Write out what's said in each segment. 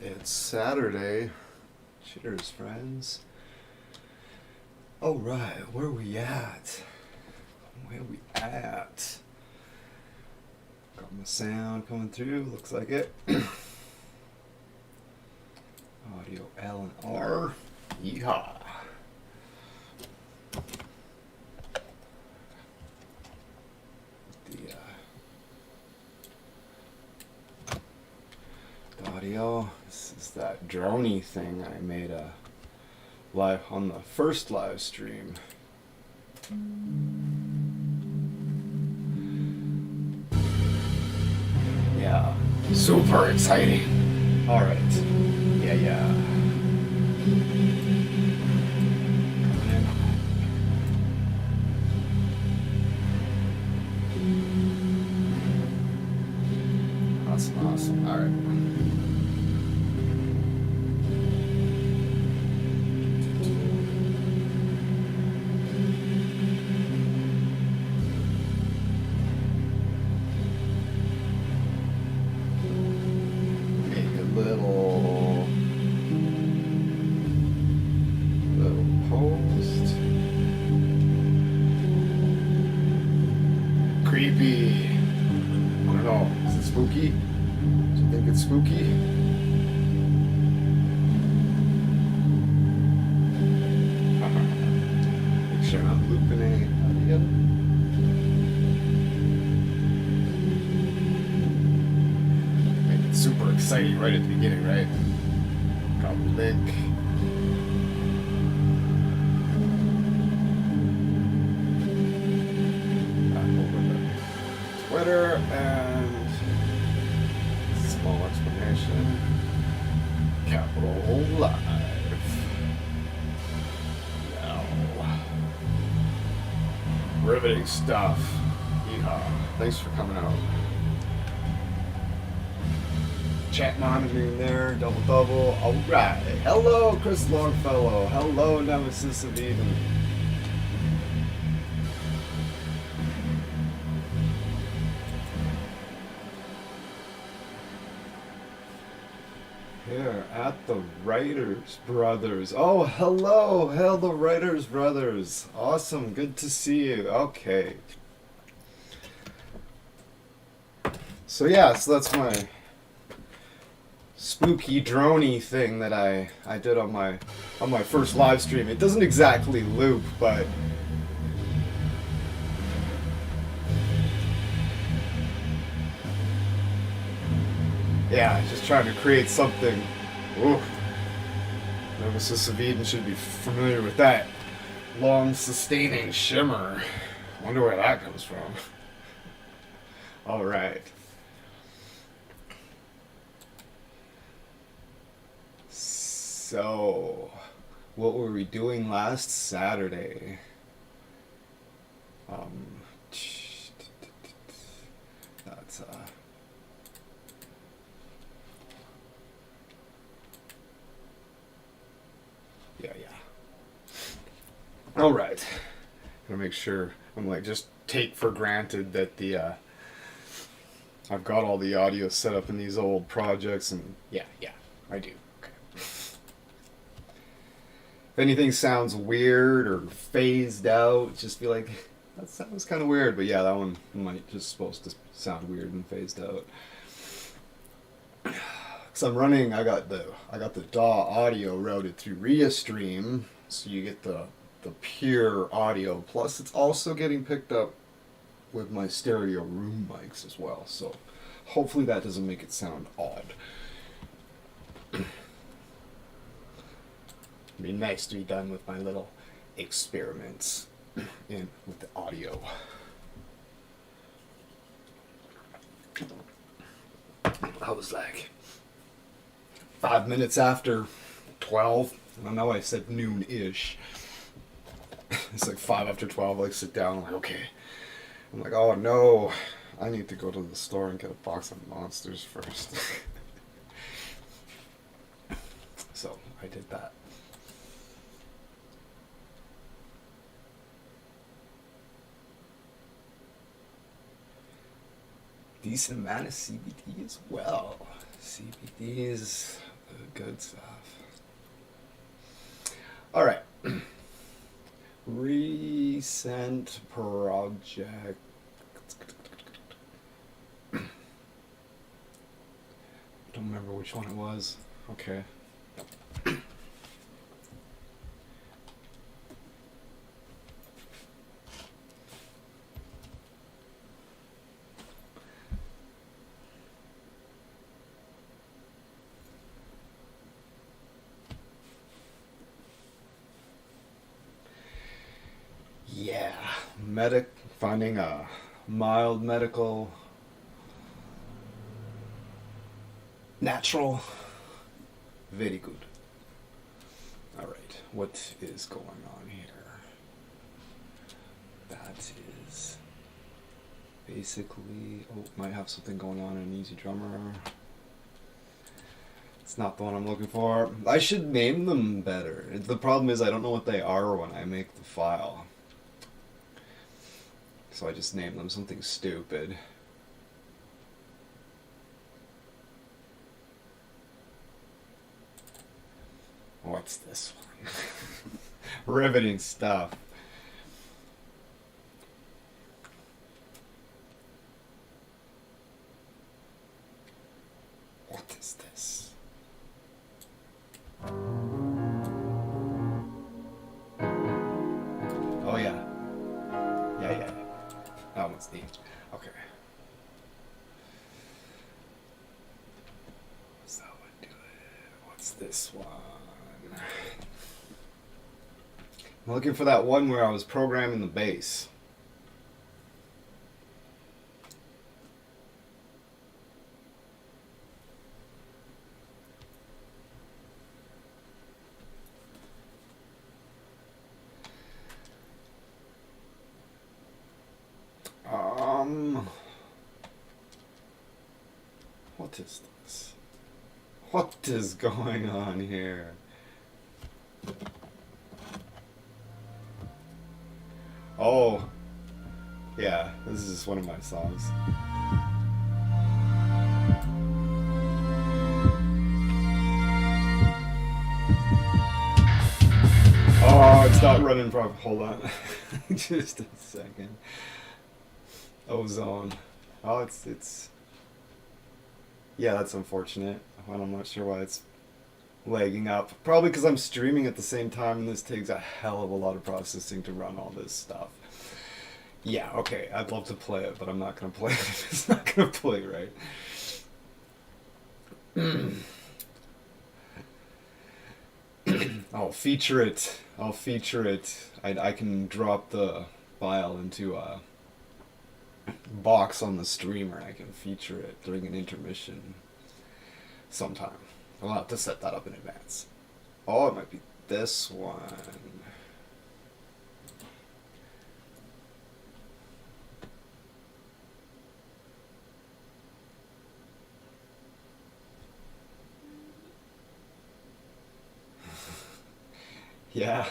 It's Saturday. Cheers, friends. All right, where we at? Where we at? Got my sound coming through. Looks like it. Audio L and R. Yeehaw. The audio. This is that droney thing I made live on the first live stream. Yeah, super exciting. All right. Yeah. Awesome. All right. Creepy. I don't know. Is it spooky? Do you think it's spooky? Make sure I'm not looping any audio. Make it super exciting right at the beginning, right? Drop a link. Twitter and small explanation. Capital Live. Now. Riveting stuff. Yeehaw. Thanks for coming out. Chat monitoring there, double. Alright. Hello, Chris Longfellow. Hello, Nemesis of Eden. Here at the Writers Brothers. Oh, hello, the Writers Brothers. Awesome, good to see you. Okay. So that's my spooky droney thing that I did on my first live stream. It doesn't exactly loop, but yeah, just trying to create something. Ooh. Nemesis of Eden should be familiar with that. Long, sustaining shimmer. Wonder where that comes from. Alright. So, what were we doing last Saturday? That's Yeah. All right. Gonna make sure I'm just take for granted that I've got all the audio set up in these old projects, and yeah, I do. Okay. If anything sounds weird or phased out, just be like, that sounds kind of weird. But yeah, that one might just supposed to sound weird and phased out. So I'm running. I got the DAW audio routed through Restream, so you get the pure audio. Plus, it's also getting picked up with my stereo room mics as well. So hopefully that doesn't make it sound odd. It'd be nice to be done with my little experiments with the audio. I was like 5 minutes after 12. I know I said noon-ish. It's like 5 after 12. I sit down. I'm like, okay. I'm like, oh no, I need to go to the store and get a box of Monsters first. So I did that. Decent amount of CBD as well. CBD is Good stuff. All right. Recent project. Don't remember which one it was. Okay. Yeah, finding a mild medical, natural, very good. All right, what is going on here? That is basically, might have something going on in Easy Drummer. It's not the one I'm looking for. I should name them better. The problem is I don't know what they are when I make the file. So I just named them something stupid. What's this one? Riveting stuff. What is this? Oh yeah. Yeah. That one's neat. Okay. What's that one doing? What's this one? I'm looking for that one where I was programming the bass. What is this? What is going on here? Oh, yeah, this is just one of my songs. Oh, it's not running proper. Hold on. Just a second. Ozone. Oh, it's. Yeah, that's unfortunate. I'm not sure why it's lagging up. Probably because I'm streaming at the same time and this takes a hell of a lot of processing to run all this stuff. Yeah, okay, I'd love to play it, but I'm not going to play it if it's not going to play right. I'll feature it. I can drop the file into a box on the streamer. I can feature it during an intermission sometime. I'll have to set that up in advance. Oh, it might be this one. Yeah.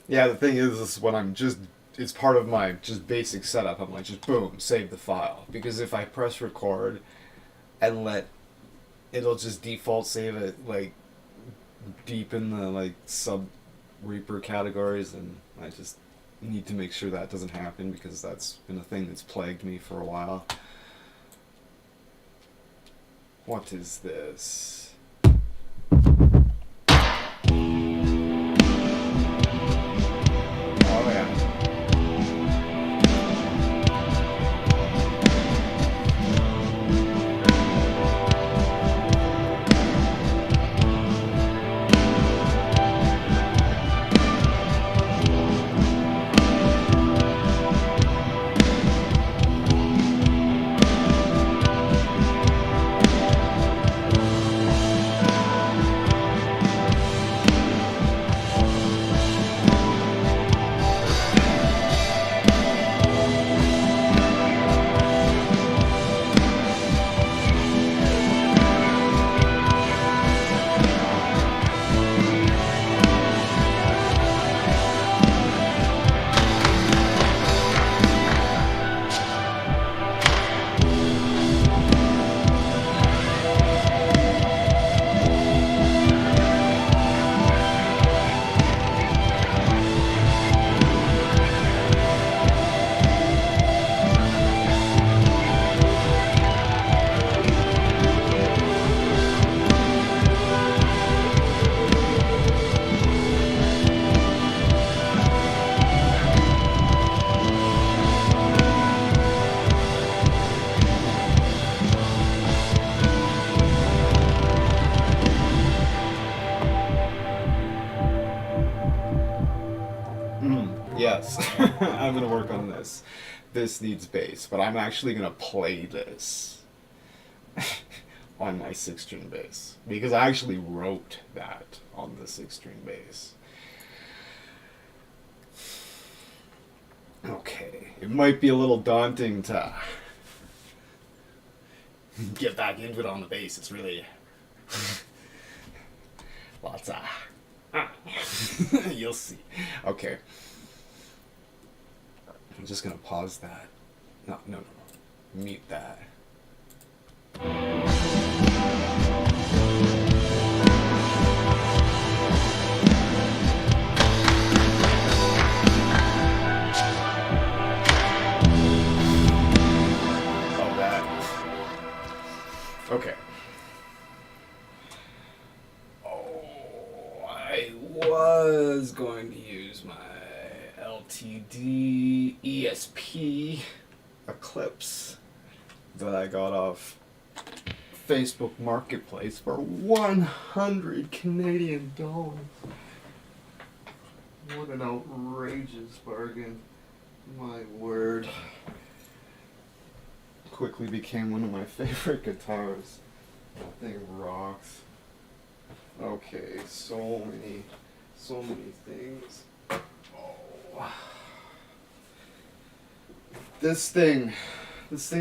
Yeah, the thing is when I'm just, it's part of my just basic setup. I'm like, just boom, save the file. Because if I press record and it'll just default save it like deep in the like sub Reaper categories, and I just need to make sure that doesn't happen because that's been a thing that's plagued me for a while. What is this? yes, I'm gonna work on this. This needs bass, but I'm actually gonna play this on my 6-string bass because I actually wrote that on the 6-string bass. Okay, it might be a little daunting to get back into it on the bass. It's really lots of you'll see. Okay, I'm just gonna pause that. No, mute that. Okay. Oh, I was going to use my LTD ESP Eclipse that I got off Facebook Marketplace for 100 Canadian dollars. What an outrageous bargain. My word. Quickly became one of my favorite guitars. That thing rocks. Okay, so many things. Oh. This thing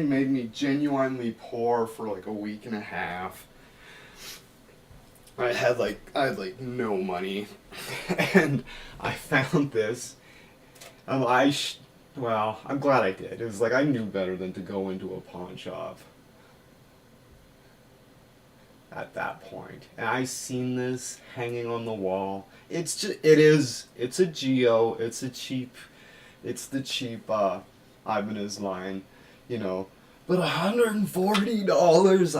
made me genuinely poor for like a week and a half. I had like no money, and I found this. Well, I'm glad I did. It was like I knew better than to go into a pawn shop at that point. And I seen this hanging on the wall. It's a Geo. It's the cheap Ibanez line, you know. But $140,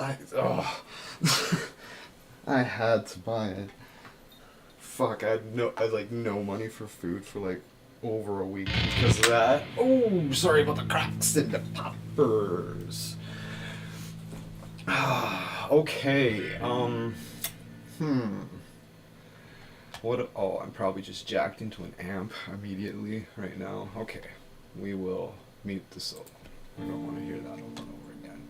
I had to buy it. Fuck, I had like no money for food for like over a week because of that. Oh, sorry about the cracks and the poppers. Okay, what? Oh, I'm probably just jacked into an amp immediately right now. Okay, we will mute the solo. I don't want to hear that over and over again.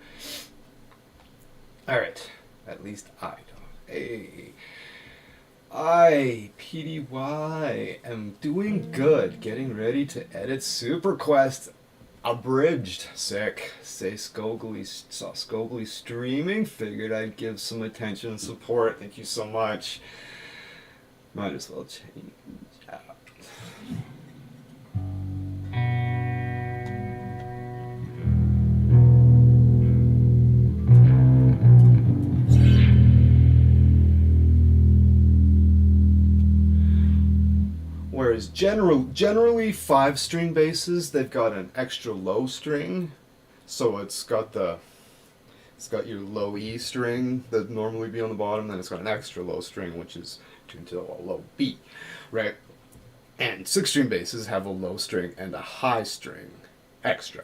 Alright, at least I don't. Hey. I, PDY, am doing good, getting ready to edit Super Quest Abridged. Sick. Saw Scogly streaming, figured I'd give some attention and support. Thank you so much. Might as well change out. Whereas generally 5-string basses, they've got an extra low string, so it's got your low E string that normally be on the bottom, then it's got an extra low string which is tuned to a low B, right? And 6-string basses have a low string and a high string extra.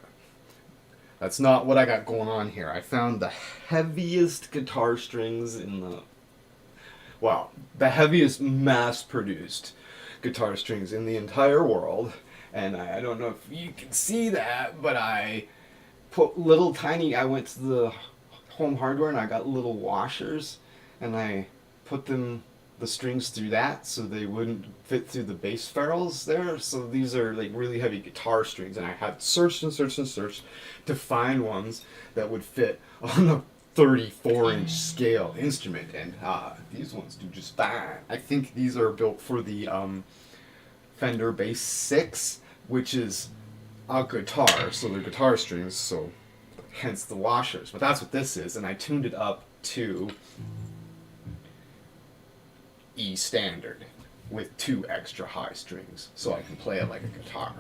That's not what I got going on here. I found the heaviest guitar strings the heaviest mass-produced guitar strings in the entire world, and I don't know if you can see that, but I went to the Home Hardware and I got little washers, and I put the strings through that so they wouldn't fit through the bass ferrules there. So these are like really heavy guitar strings, and I had searched to find ones that would fit on a 34-inch scale instrument, and these ones do just fine. I think these are built for the Fender Bass 6, which is a guitar, so they're guitar strings, so hence the washers. But that's what this is, and I tuned it up to E standard with 2 extra high strings, so I can play it like a guitar.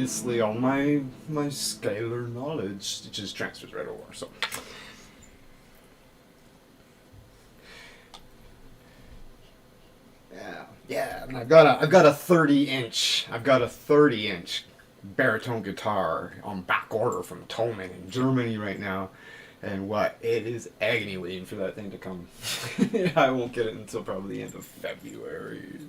obviously all my scalar knowledge just transfers right over. So yeah, and I've got a 30-inch baritone guitar on back order from Thomann in Germany right now. And what? It is agony waiting for that thing to come. I won't get it until probably the end of February.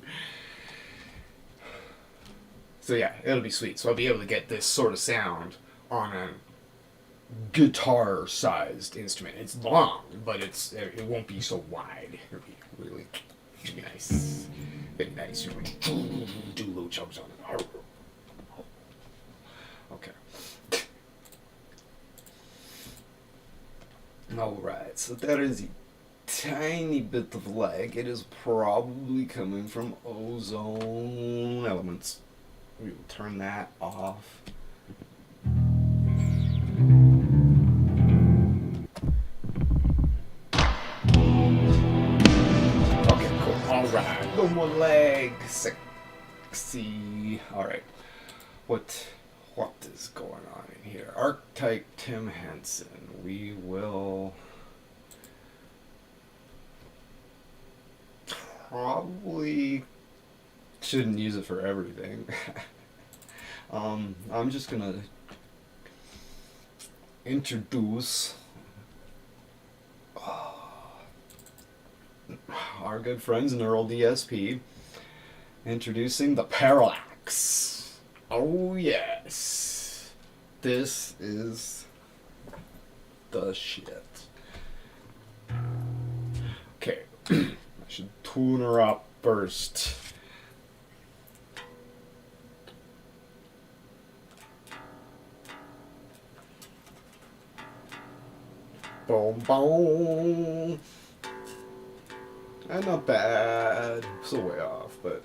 So yeah, it'll be sweet. So I'll be able to get this sort of sound on a guitar-sized instrument. It's long, but it won't be so wide. It'll be really, it'll be nice. Very nice. You can do little chubs on it. Okay. Alright, so that is a tiny bit of lag. It is probably coming from ozone elements. We will turn that off. Okay, cool. Alright, no more lag. Sexy. Alright. What is going on in here? Archetype Tim Henson. We will probably shouldn't use it for everything. I'm just gonna introduce our good friends Neural DSP, introducing the Parallax. Oh yes, this is the shit. Okay, I should tune her up first. Boom, boom. And not bad. Still way off, but.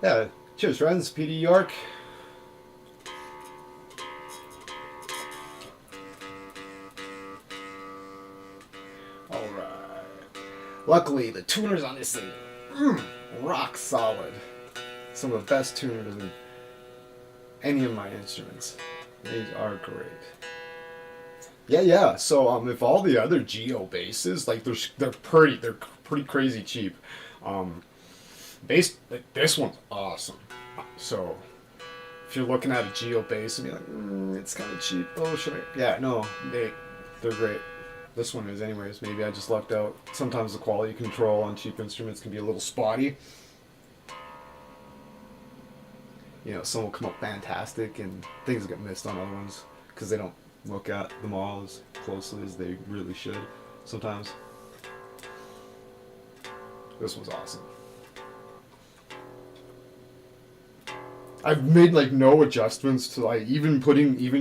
Yeah, cheers friends, PD York. Alright. Luckily, the tuners on this thing, rock solid. Some of the best tuners in any of my instruments. These are great. Yeah. So if all the other Geo basses, like they're pretty crazy cheap. Bass, like, this one's awesome. So if you're looking at a Geo bass and you're like, it's kind of cheap. Oh, should I? Yeah, no, they're great. This one is, anyways. Maybe I just lucked out. Sometimes the quality control on cheap instruments can be a little spotty. You know, some will come up fantastic and things get missed on other ones because they don't look at them all as closely as they really should sometimes. This one's awesome. I've made like no adjustments to like even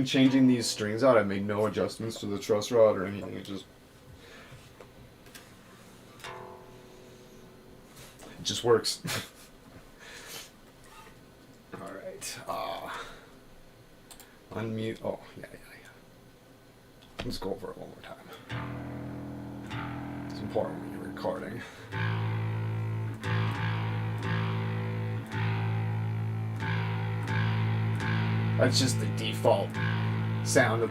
changing these strings out. I made no adjustments to the truss rod or anything. It just works. All right. Unmute. Oh yeah. Let's go over it one more time. It's important when you're recording. That's just the default sound of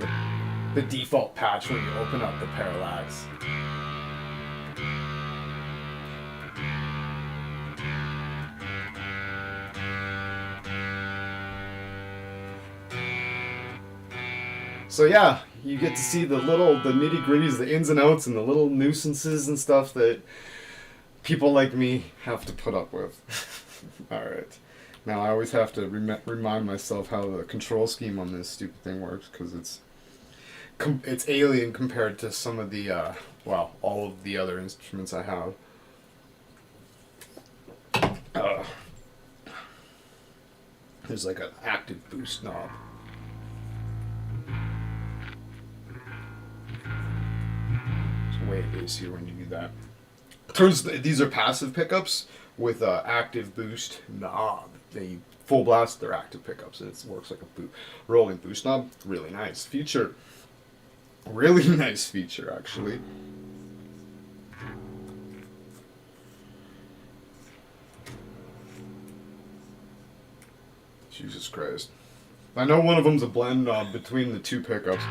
the default patch when you open up the Parallax. So yeah, you get to see the nitty-gritties, the ins and outs, and the little nuisances and stuff that people like me have to put up with. Alright. Now I always have to remind myself how the control scheme on this stupid thing works, because it's alien compared to some of the, all of the other instruments I have. There's like an active boost knob. way bassier when you do that. These are passive pickups with active boost knob. They full blast their active pickups, and it works like a rolling boost knob. Really nice feature. Really nice feature, actually. Jesus Christ. I know one of them's a blend knob between the two pickups.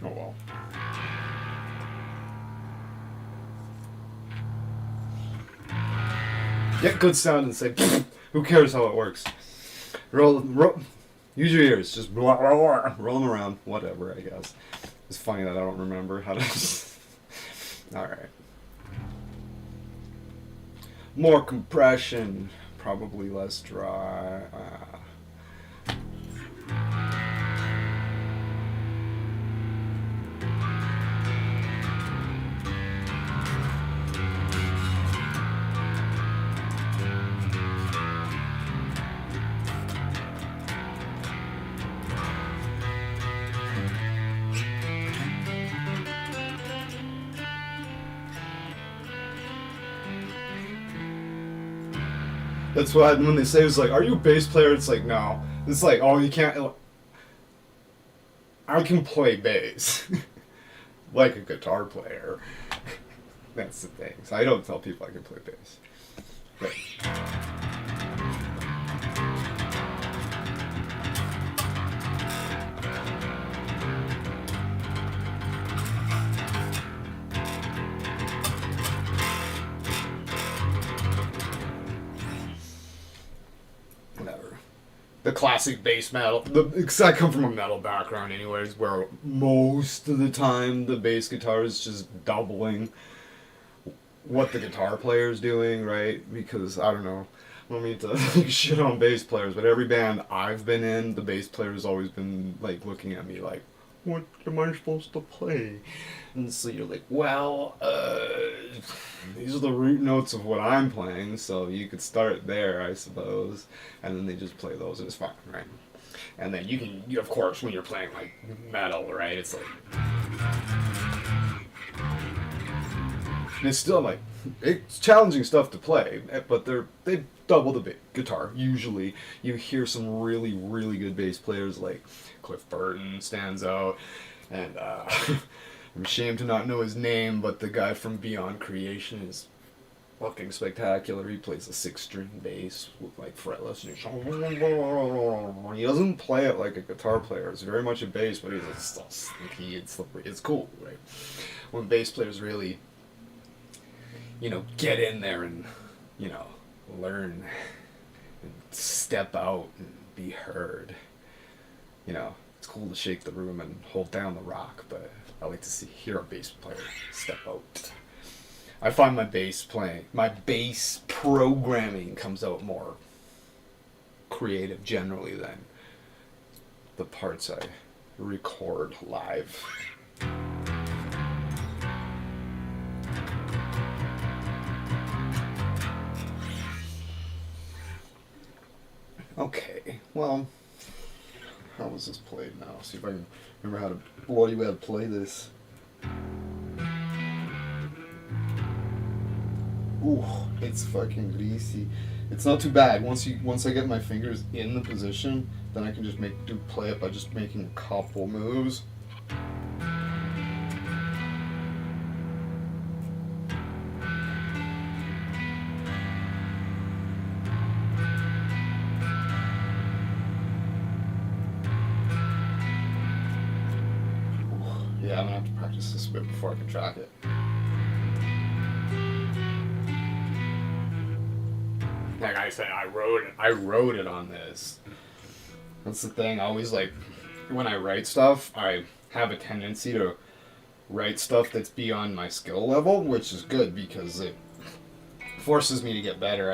Oh well. Get good sound and say, who cares how it works? Roll, use your ears, just roll them around, whatever, I guess. It's funny that I don't remember how to... Alright. More compression, probably less dry. That's why when they say it's like, are you a bass player? It's like, no. It's like, oh, you can't. I can play bass like a guitar player. That's the thing. So I don't tell people I can play bass. But, the classic bass metal. Because I come from a metal background, anyways, where most of the time the bass guitar is just doubling what the guitar player is doing, right? Because I don't know. I don't mean to shit on bass players, but every band I've been in, the bass player has always been like looking at me like, what am I supposed to play? And so you're like, well, these are the root notes of what I'm playing, so you could start there, I suppose. And then they just play those, and it's fine, right? And then you can, of course, when you're playing like metal, right, it's like... And it's still like, it's challenging stuff to play, but they double the guitar. Usually, you hear some really, really good bass players like Cliff Burton stands out, and I'm ashamed to not know his name, but the guy from Beyond Creation is fucking spectacular. He plays a 6-string bass with like fretless, and he doesn't play it like a guitar player. It's very much a bass, but he's still sneaky and slippery. It's cool, right? When bass players really, get in there and, learn and step out and be heard. It's cool to shake the room and hold down the rock, but I like to hear a bass player step out. I find my bass programming comes out more creative generally than the parts I record live. Okay, well, how was this played now? See if I can remember how to bloody well play this. Ooh, it's fucking greasy. It's not too bad. Once I get my fingers in the position, then I can just play it by just making a couple moves. Yeah, I'm gonna have to practice this a bit before I can track it. Like I said, I wrote it on this. That's the thing. I always when I write stuff, I have a tendency to write stuff that's beyond my skill level, which is good because it forces me to get better.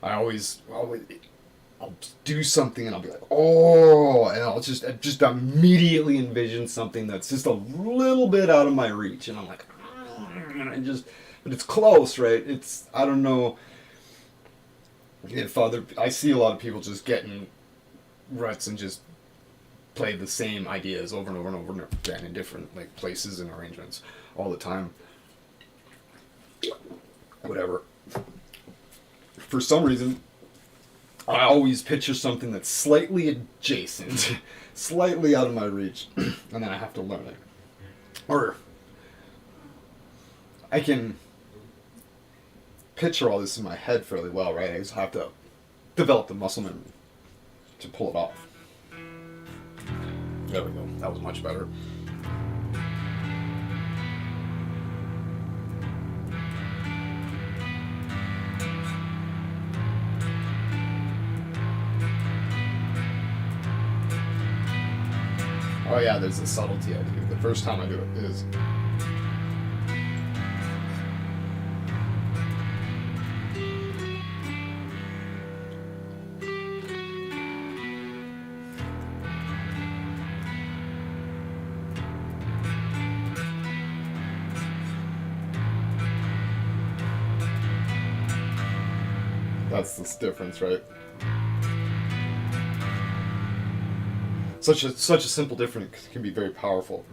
I'll do something and I'll be like, oh, and I'll just immediately envision something that's just a little bit out of my reach, and I'm like, but it's close, right? I don't know. if other, I see a lot of people just getting ruts and just play the same ideas over and over and over again in different like places and arrangements all the time. Whatever. For some reason, I always picture something that's slightly adjacent, slightly out of my reach, and then I have to learn it. Or I can picture all this in my head fairly well, right? I just have to develop the muscle memory to pull it off. There we go. That was much better. Oh yeah, there's a subtlety I do. The first time I do it is that's this difference, right? Such a simple difference can be very powerful.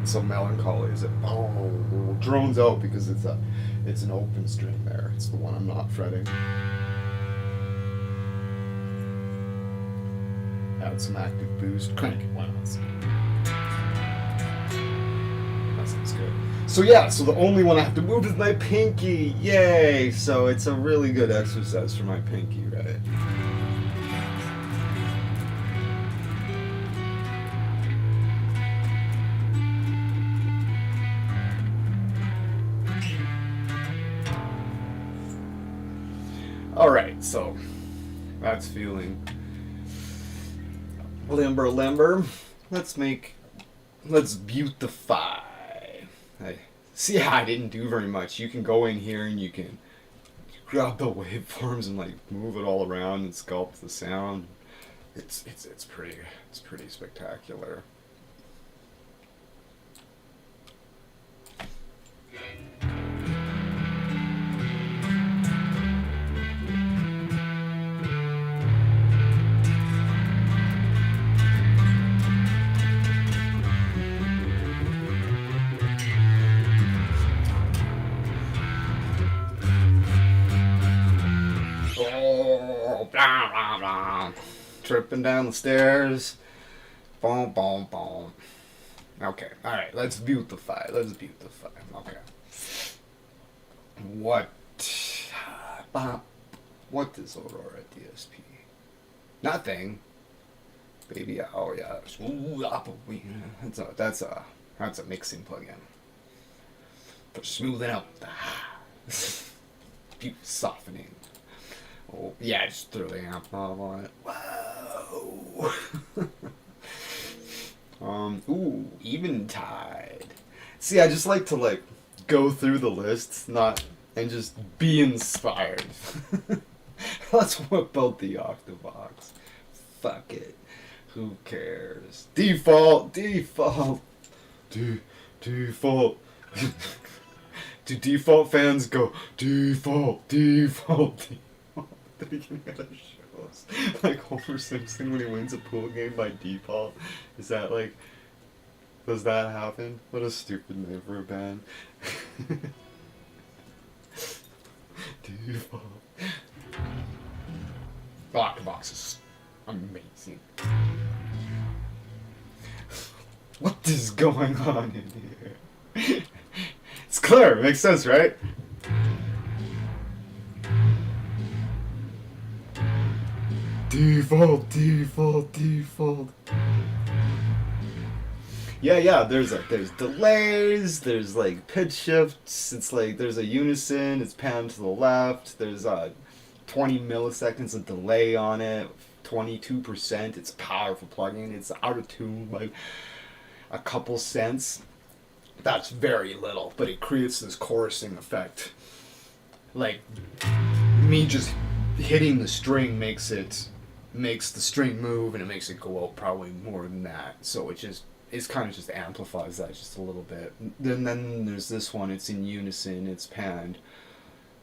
So melancholy is it drones out because it's an open string there. It's the one I'm not fretting. Add some active boost, crank it, why not? That sounds good. So yeah, so the only one I have to move is my pinky. Yay! So it's a really good exercise for my pinky, right? Alright, so that's feeling limber. Let's beautify. See how I didn't do very much. You can go in here and you can grab the waveforms and like move it all around and sculpt the sound. It's pretty spectacular. Blah, blah, blah. Tripping down the stairs. Boom, boom, boom. Okay, alright, let's beautify. Okay. What is Aurora DSP? Nothing. Baby, oh yeah. That's a mixing plugin. For smoothing out the softening. Oh, yeah, just throw the amp knob on it. Whoa! Ooh, Eventide. See, I just like to, go through the lists, and just be inspired. Let's whip out the Octavox. Fuck it. Who cares? Default! Do default fans go, default? The beginning of the shows. Like Homer Simpson when he wins a pool game by default. Is that does that happen? What a stupid name for a band. Default. Octavox is amazing. What is going on in here? It's clear, it makes sense, right? Default. Yeah, there's delays, there's pitch shifts, it's there's a unison, it's panned to the left, there's 20 milliseconds of delay on it, 22%, it's a powerful plugin, it's out of tune by a couple cents. That's very little, but it creates this chorusing effect. Me just hitting the string makes the string move, and it makes it go out probably more than that. So it's kind of just amplifies that just a little bit. Then there's this one. It's in unison. It's panned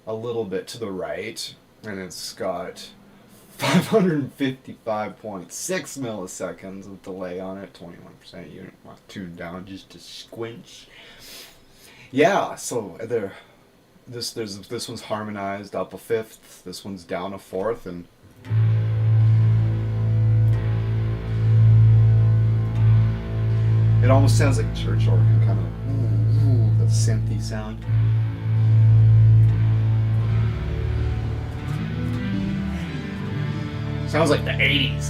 a little bit to the right, and it's got 555.6 milliseconds of delay on it. 21% unit tuned down just to squinch. Yeah, so this one's harmonized up a fifth. This one's down a fourth, and it almost sounds like a church organ, kind of the synthy sound. Sounds like the 80s.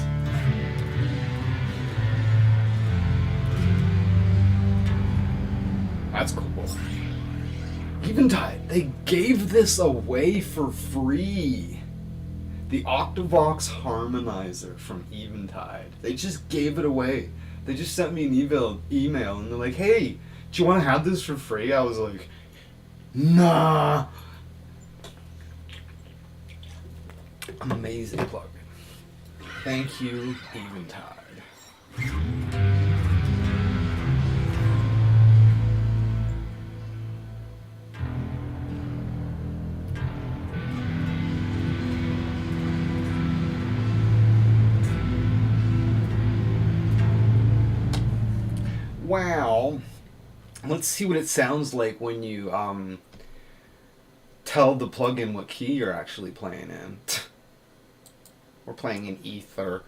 That's cool. Eventide, they gave this away for free. The Octavox Harmonizer from Eventide. They just gave it away. They just sent me an email and they're like, hey, do you want to have this for free? I was like, nah. Amazing plugin. Thank you, Eventide. Wow. Let's see what it sounds like when you tell the plugin what key you're actually playing in. We're playing in Ether.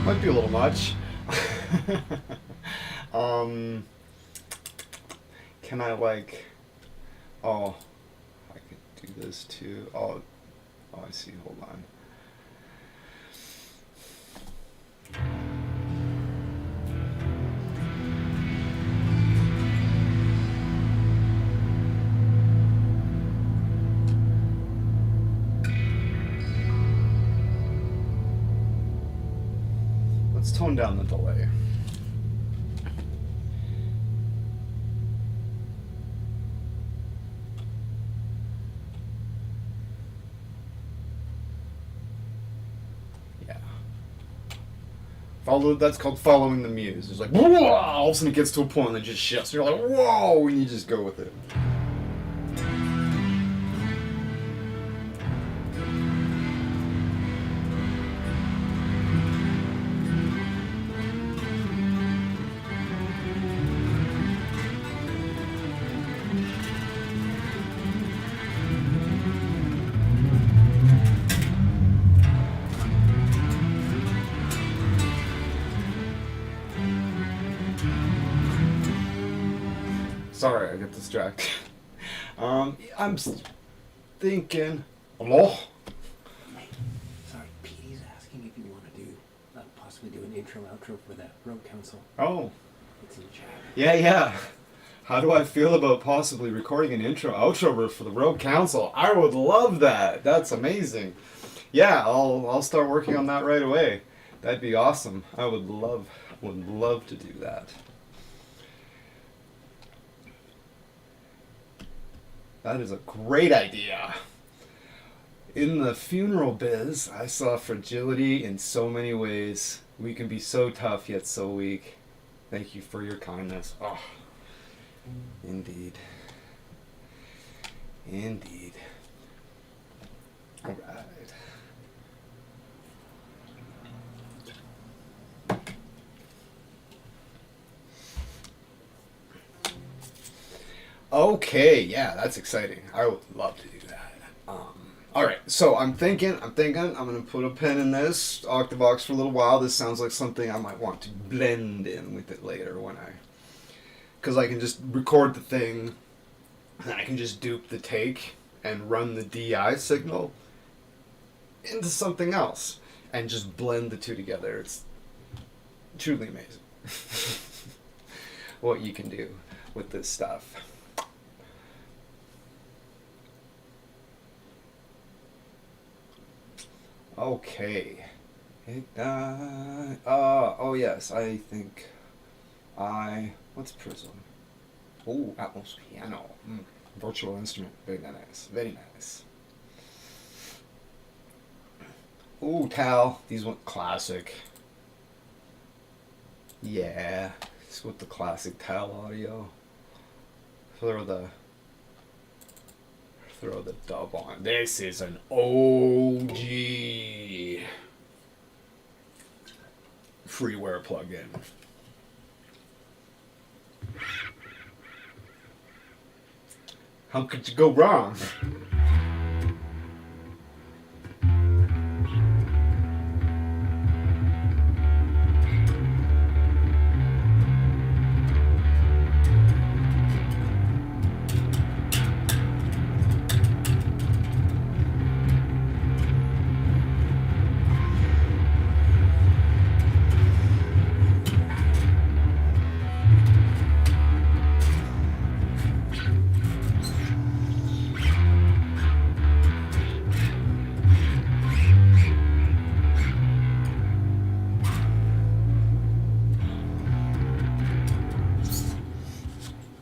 Might be a little much. Can I like... Oh, I could do this too. Oh, I see. Hold on. Let's tone down the delay. That's called following the muse. It's like, whoa! All of a sudden it gets to a point and it just shifts. You're like, whoa! And you just go with it. Sorry, I got distracted. I'm thinking. Hello? Sorry, Petey's asking if you want to do, possibly do an intro outro for that Rogue Council. Oh. It's in the chat. Yeah. How do I feel about possibly recording an intro outro for the Rogue Council? I would love that. That's amazing. Yeah, I'll start working on that right away. That'd be awesome. I would love to do that. That is a great idea. In the funeral biz, I saw fragility in so many ways. We can be so tough yet so weak. Thank you for your kindness. Oh, indeed. Indeed. All right. Okay, yeah, that's exciting. I would love to do that. All right, so I'm thinking I'm gonna put a pin in this Octavox for a little while. This sounds like something I might want to blend in with it later because I can just record the thing, and I can just dupe the take and run the DI signal into something else and just blend the two together. It's truly amazing what you can do with this stuff. Okay. Oh yes, I think what's Prism? Oh, Atmos Piano. Virtual instrument. Very nice. Very nice. Oh, Tal. These went classic. Yeah. Just with the classic Tal audio. Throw the dub on. This is an OG freeware plugin. How could you go wrong?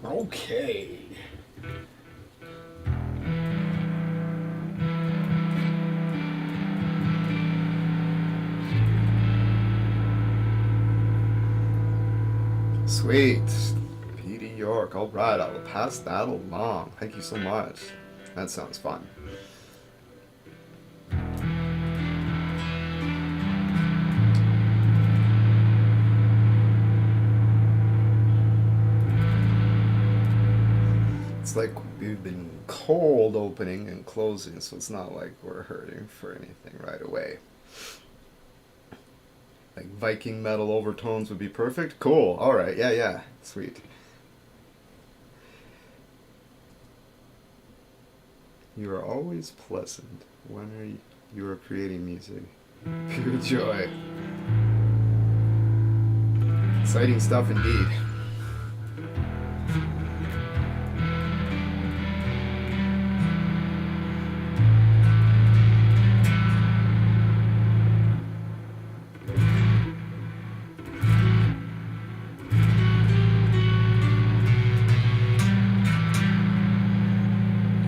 Okay. Sweet. Petey York. Alright, I will pass that along. Thank you so much. That sounds fun. It's like we've been cold opening and closing, so it's not like we're hurting for anything right away. Like Viking metal overtones would be perfect. Cool. All right. Yeah. Sweet. You are always pleasant when you are creating music. Pure joy. Exciting stuff indeed.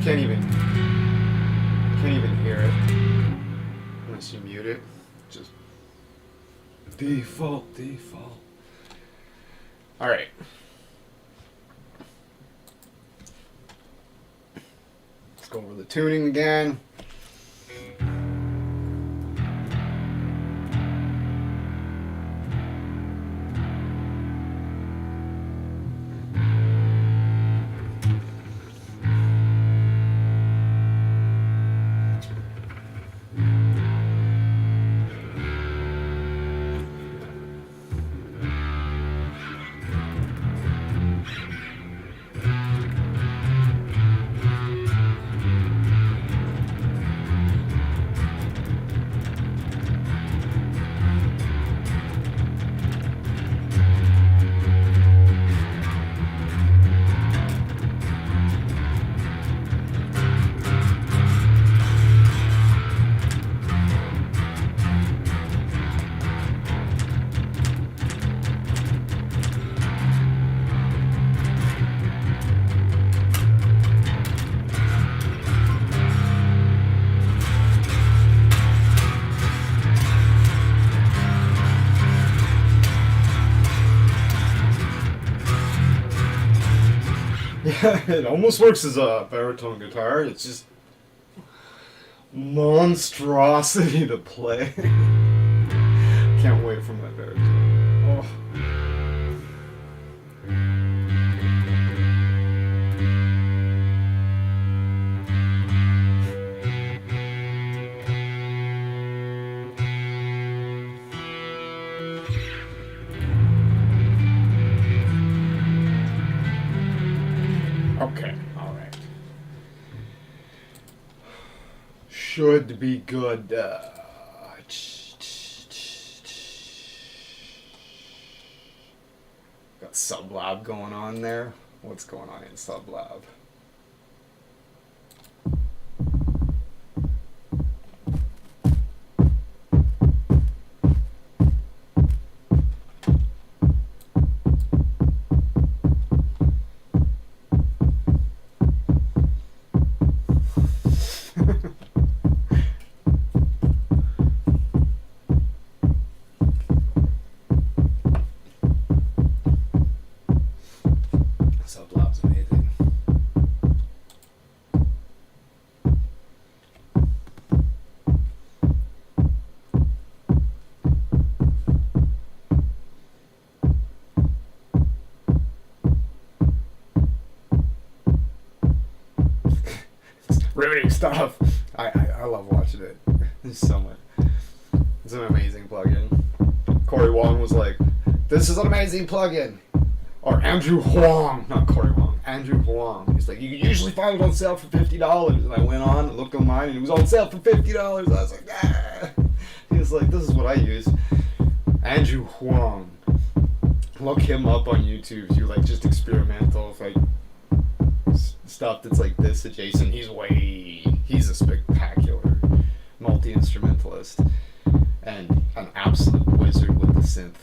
Can't even hear it unless you mute it. Just default. All right. Let's go over the tuning again. Yeah, it almost works as a baritone guitar. It's just monstrosity to play. Can't wait for my baritone. Oh. Okay, alright. Should be good. Got Sublab going on there. What's going on in Sublab? stuff. I love watching it. It's so much. It's an amazing plugin. Corey Wong was like, "This is an amazing plugin." Or Andrew Huang, not Corey Wong. Andrew Huang. He's like, "You can usually find it on sale for $50." And I went on and looked online, and it was on sale for $50. I was like, ah. He was like, "This is what I use." Andrew Huang. Look him up on YouTube. You like just experimental, like stuff that's like this adjacent. He's a spectacular multi-instrumentalist and an absolute wizard with the synth.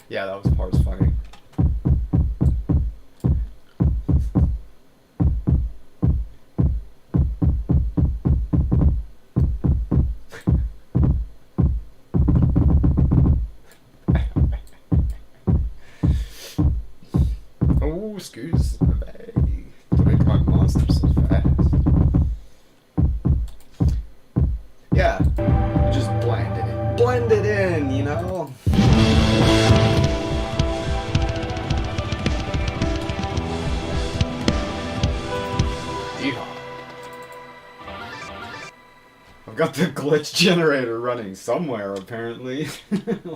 Yeah, that was part's funny. Oh, excuse me. To make my monster so fast. Yeah, you just blend it in. Blend it in, you know? I've got the glitch generator running somewhere, apparently.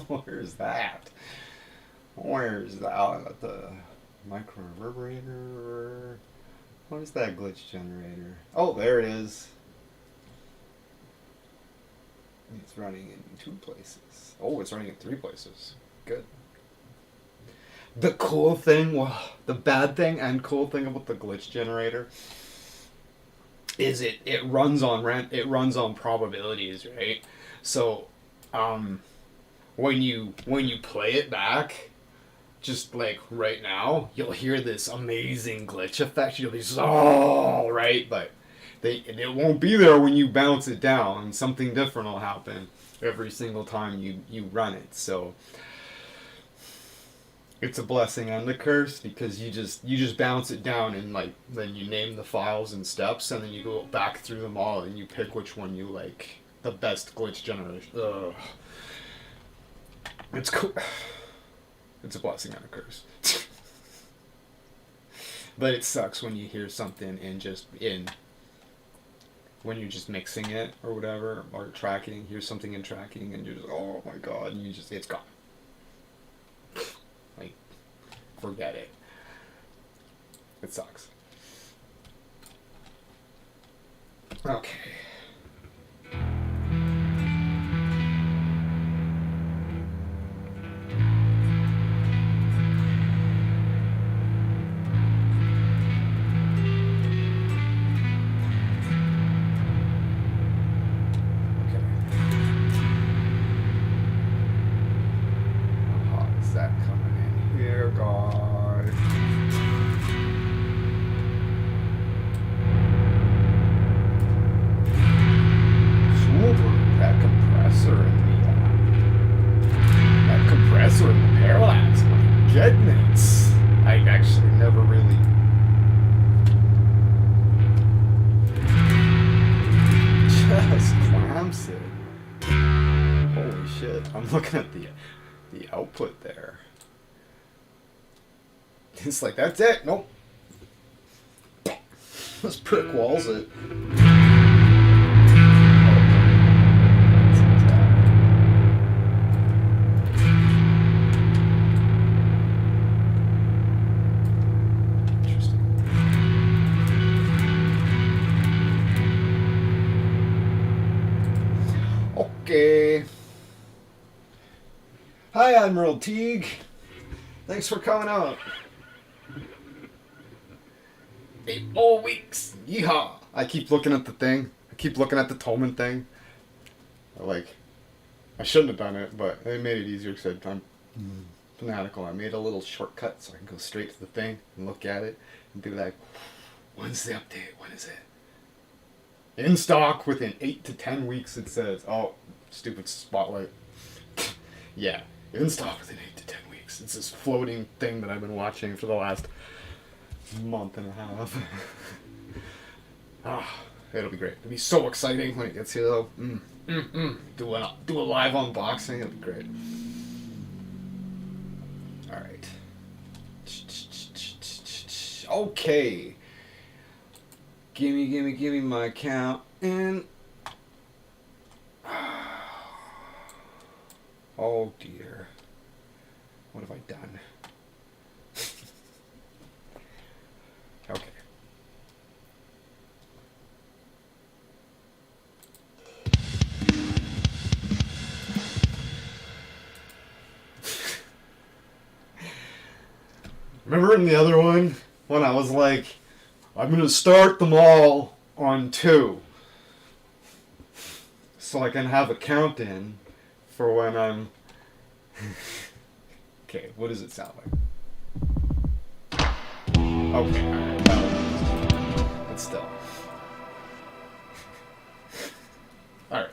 Where's that? Where's that? Oh, I got the micro reverberator. Where's that glitch generator? Oh, there it is. It's running in 2 places. Oh, it's running in 3 places. Good. The cool thing, well, the bad thing and cool thing about the glitch generator is it runs on probabilities, right? So, when you play it back, just like right now, you'll hear this amazing glitch effect. You'll be oh, right, but it won't be there when you bounce it down. Something different will happen every single time you run it. So it's a blessing and a curse because you just bounce it down and like then you name the files and steps and then you go back through them all and you pick which one you like the best glitch generation. Ugh. It's cool. It's a blessing and a curse. But it sucks when you hear something when you're just mixing it or whatever or tracking, hear something in tracking and you're just oh my god, and it's gone. Like, forget it. It sucks. Okay. I'm looking at the output there. It's like, that's it. Nope. Let's brick walls it. Okay. Hi, Admiral Teague. Thanks for coming out. 8 more weeks. Yeehaw. I keep looking at the thing. I keep looking at the Tolman thing. I shouldn't have done it, but it made it easier because I'm fanatical. I made a little shortcut so I can go straight to the thing and look at it and be like, when's the update? When is it? In stock within 8 to 10 weeks, it says. Oh, stupid spotlight. Yeah, in stock within 8 to 10 weeks. It's this floating thing that I've been watching for the last month and a half. It'll be great. It'll be so exciting when it gets here, though. Do a live unboxing. It'll be great. All right. Okay. Gimme my account. And... oh dear. What have I done? Okay. Remember in the other one when I was like, I'm gonna start them all on 2 so I can have a count in for when I'm... okay, what does it sound like? Okay, alright, but still. Alright.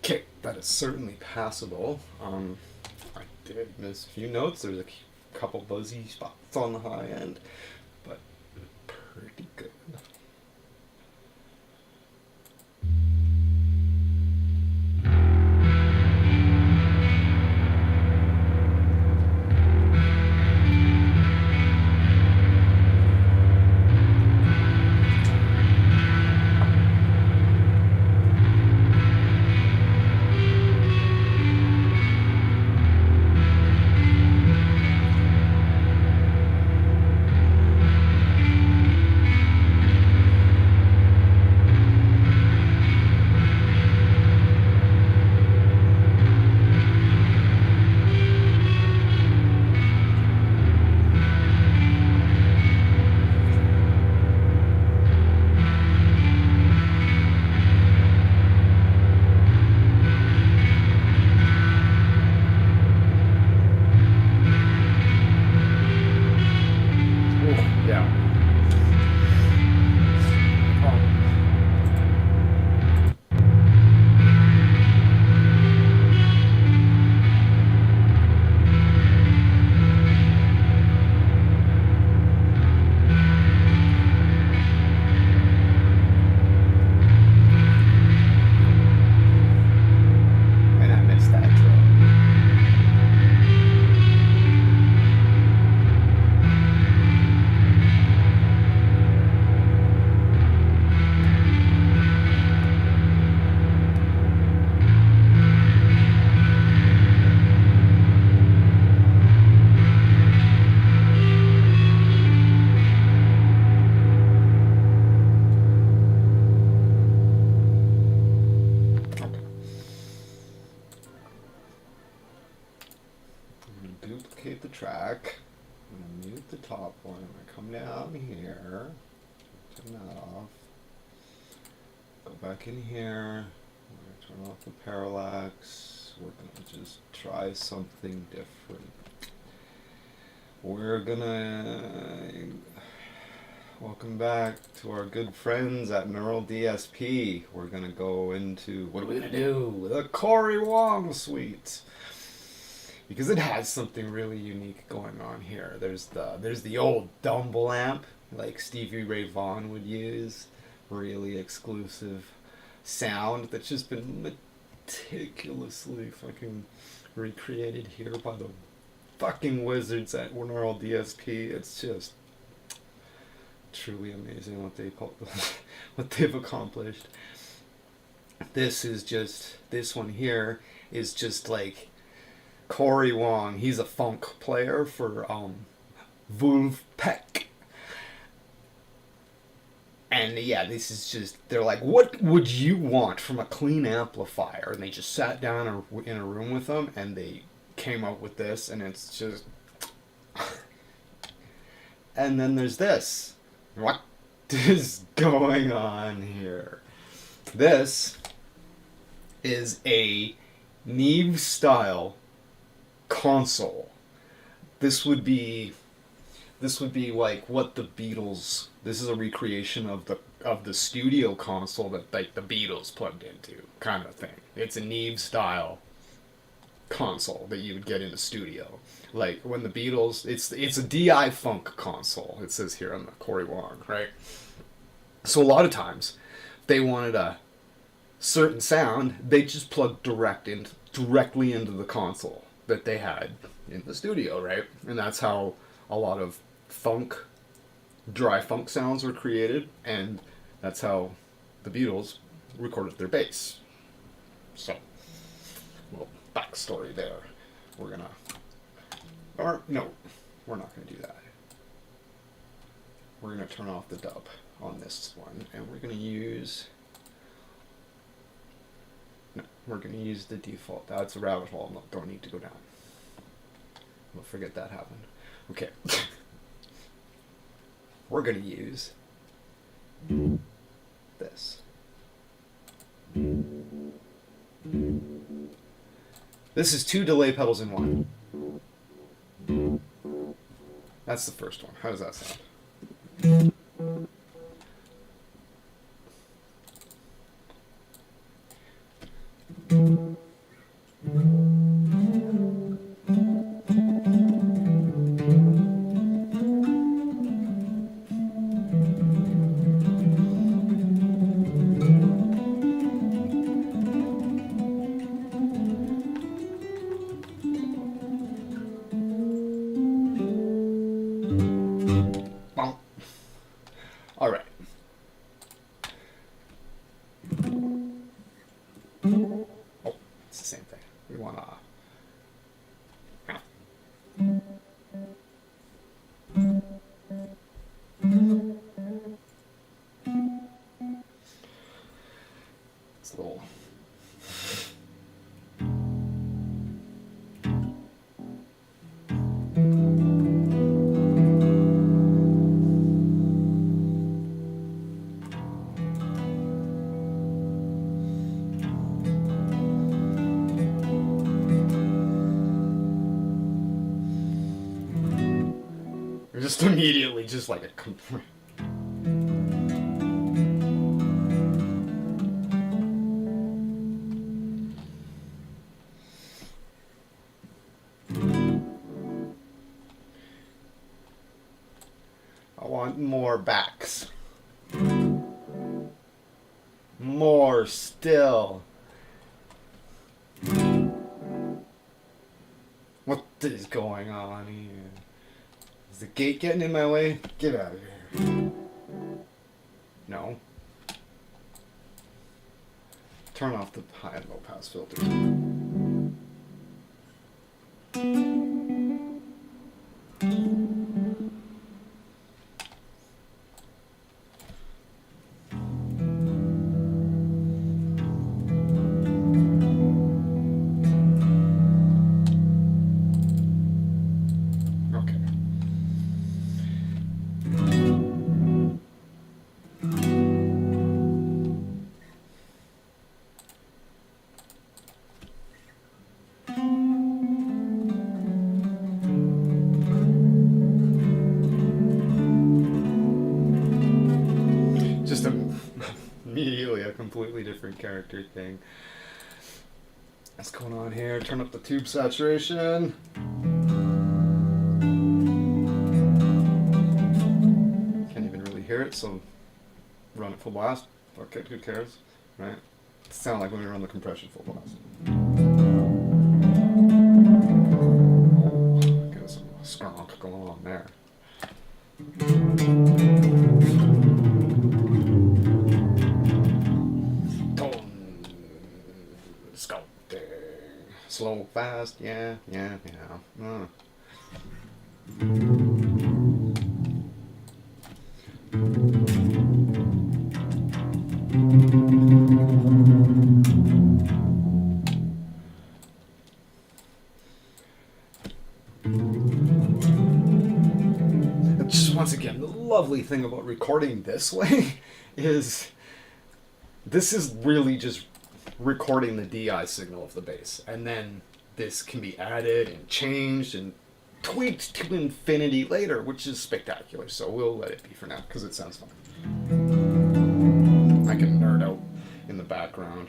Okay, that is certainly passable. I did miss a few notes. There's a couple buzzy spots on the high end, but pretty good. I'm gonna mute the top one. I'm gonna come down here, turn that off. Go back in here. We're gonna turn off the parallax. We're gonna just try something different. We're gonna welcome back to our good friends at Neural DSP. We're gonna go into what are we gonna do? The Corey Wong suite. Because it has something really unique going on here. There's the old Dumble amp like Stevie Ray Vaughan would use. Really exclusive sound that's just been meticulously fucking recreated here by the fucking wizards at Neural DSP. It's just truly amazing what they've accomplished. This one here is just like Corey Wong. He's a funk player for Wolfpack. And yeah, this is just, they're like, what would you want from a clean amplifier? And they just sat down in a room with them and they came up with this, and it's just and then there's this. What is going on here? This is a Neve style console. This would be like what the Beatles. This is a recreation of the studio console that like the Beatles plugged into, kind of thing. It's a Neve style console that you would get in a studio. Like when the Beatles, it's a DI Funk console. It says here on the Corey Wong, right? So a lot of times, if they wanted a certain sound, they just plugged directly into the console that they had in the studio, right? And that's how a lot of dry funk sounds were created, and that's how the Beatles recorded their bass. So, little backstory there. We're not gonna do that. We're gonna turn off the dub on this one, and we're gonna use the default. That's a rabbit hole. No, don't need to go down. We'll forget that happened. Okay. We're gonna use this. This is 2 delay pedals in one. That's the first one. How does that sound? All right. Oh, it's the same thing. We want to. It's a little. Just immediately, just like a complete. I want more backs. More still. What is going on here? Is the gate getting in my way? Get out of here. No. Turn off the high and low pass filters. immediately a completely different character thing. What's going on here? Turn up the tube saturation. Can't even really hear it, so run it full blast. Fuck it, who cares? Right? It sound like when we run the compression full blast. Oh, got some skronk going on there. Sculpting. Slow, fast, yeah. Just once again, the lovely thing about recording this way is this is really just recording the DI signal of the bass, and then this can be added and changed and tweaked to infinity later, which is spectacular. So we'll let it be for now because it sounds fun. I can nerd out in the background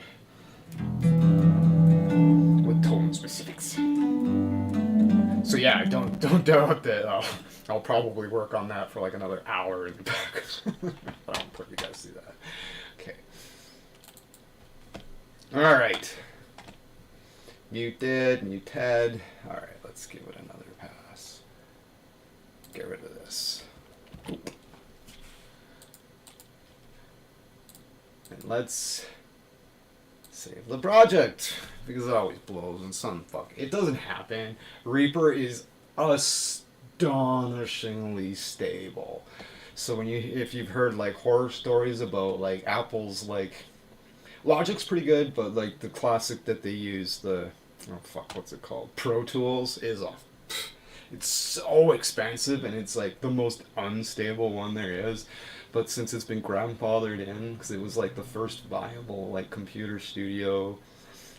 with tone specifics. So yeah, don't doubt that I'll probably work on that for like another hour in the back. I don't put you guys through that. Okay. All right. Muted. All right, let's give it another pass. Get rid of this. And let's save the project, because it always blows and some fuck. It doesn't happen. Reaper is astonishingly stable. So if you've heard like horror stories about like Apple's like Logic's pretty good, but like the classic that they use, what's it called? Pro Tools is off. It's so expensive and it's like the most unstable one there is. But since it's been grandfathered in, because it was like the first viable like computer studio,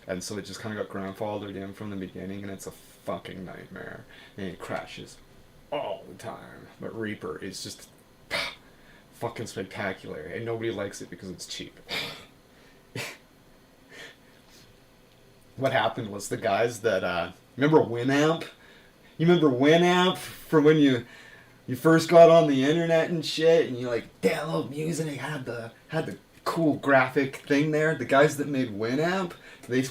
and so it just kind of got grandfathered in from the beginning, and it's a fucking nightmare, and it crashes all the time. But Reaper is just fucking spectacular, and nobody likes it because it's cheap. What happened was the guys that remember Winamp? You remember Winamp from when you first got on the internet and shit, and you like download music and it had the cool graphic thing there. The guys that made Winamp,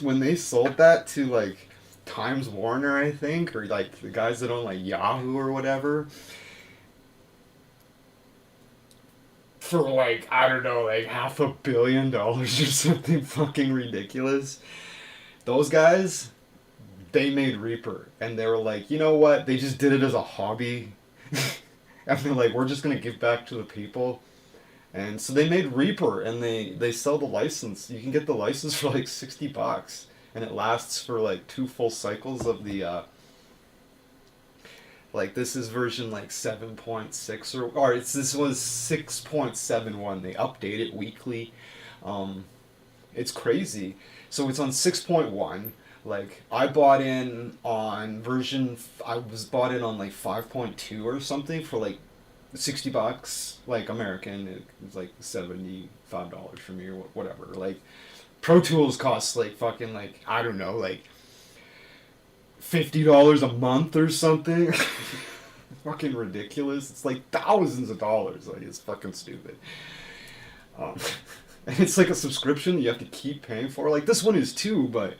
when they sold that to like Times Warner, I think, or like the guys that own like Yahoo or whatever, for like, I don't know, like $500 million or something fucking ridiculous. Those guys, they made Reaper, and they were like, you know what? They just did it as a hobby. And they're like, we're just going to give back to the people. And so they made Reaper, and they sell the license. You can get the license for like $60, and it lasts for like 2 full cycles of the, like this is version like 7.6 or this was 6.71. They update it weekly. It's crazy. So it's on 6.1. Like I bought in on like 5.2 or something for like $60, like American. It was like $75 for me or whatever. Like Pro Tools costs like fucking like, I don't know, like $50 a month or something. Fucking ridiculous. It's like thousands of dollars. Like it's fucking stupid. And it's like a subscription you have to keep paying for. Like this one is too, but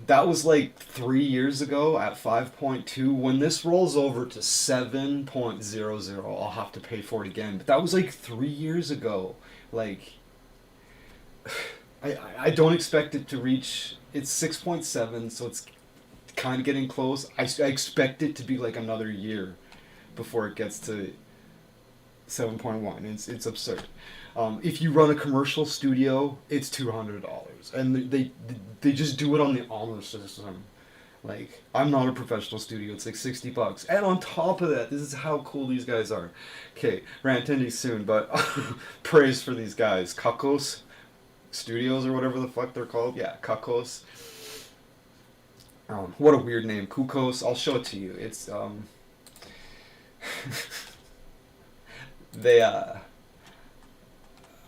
that was like 3 years ago at 5.2. When this rolls over to 7.00, I'll have to pay for it again. But that was like 3 years ago. Like I don't expect it to reach. It's 6.7, so it's kind of getting close. I expect it to be like another year before it gets to 7.1. It's absurd. If you run a commercial studio, it's $200, and they just do it on the honor system. Like I'm not a professional studio; it's like $60, and on top of that, this is how cool these guys are. Okay, rant ending soon, but praise for these guys, Kakos Studios or whatever the fuck they're called. Yeah, Kakos. What a weird name, Kukos. I'll show it to you. It's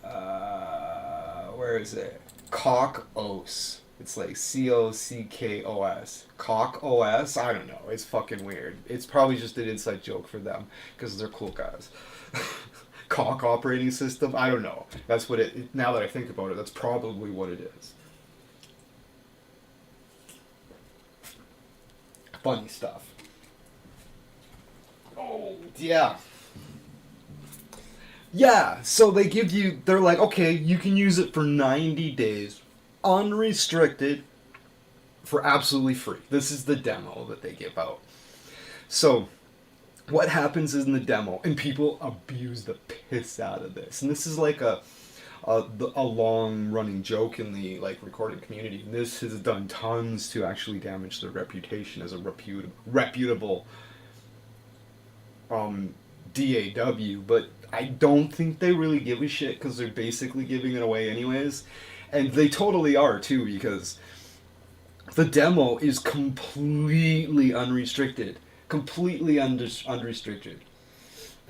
where is it? CockOS. It's like COCKOS. CockOS? I don't know. It's fucking weird. It's probably just an inside joke for them because they're cool guys. Cock operating system? I don't know. That's what it. Now that I think about it, that's probably what it is. Funny stuff. Oh, yeah. Yeah, so they give you, they're like, okay, you can use it for 90 days, unrestricted, for absolutely free. This is the demo that they give out. So, what happens in the demo, and people abuse the piss out of this, and this is like a long running joke in the like recording community. And this has done tons to actually damage their reputation as a reputable DAW, but I don't think they really give a shit because they're basically giving it away anyways. And they totally are too, because the demo is completely unrestricted. Completely unrestricted.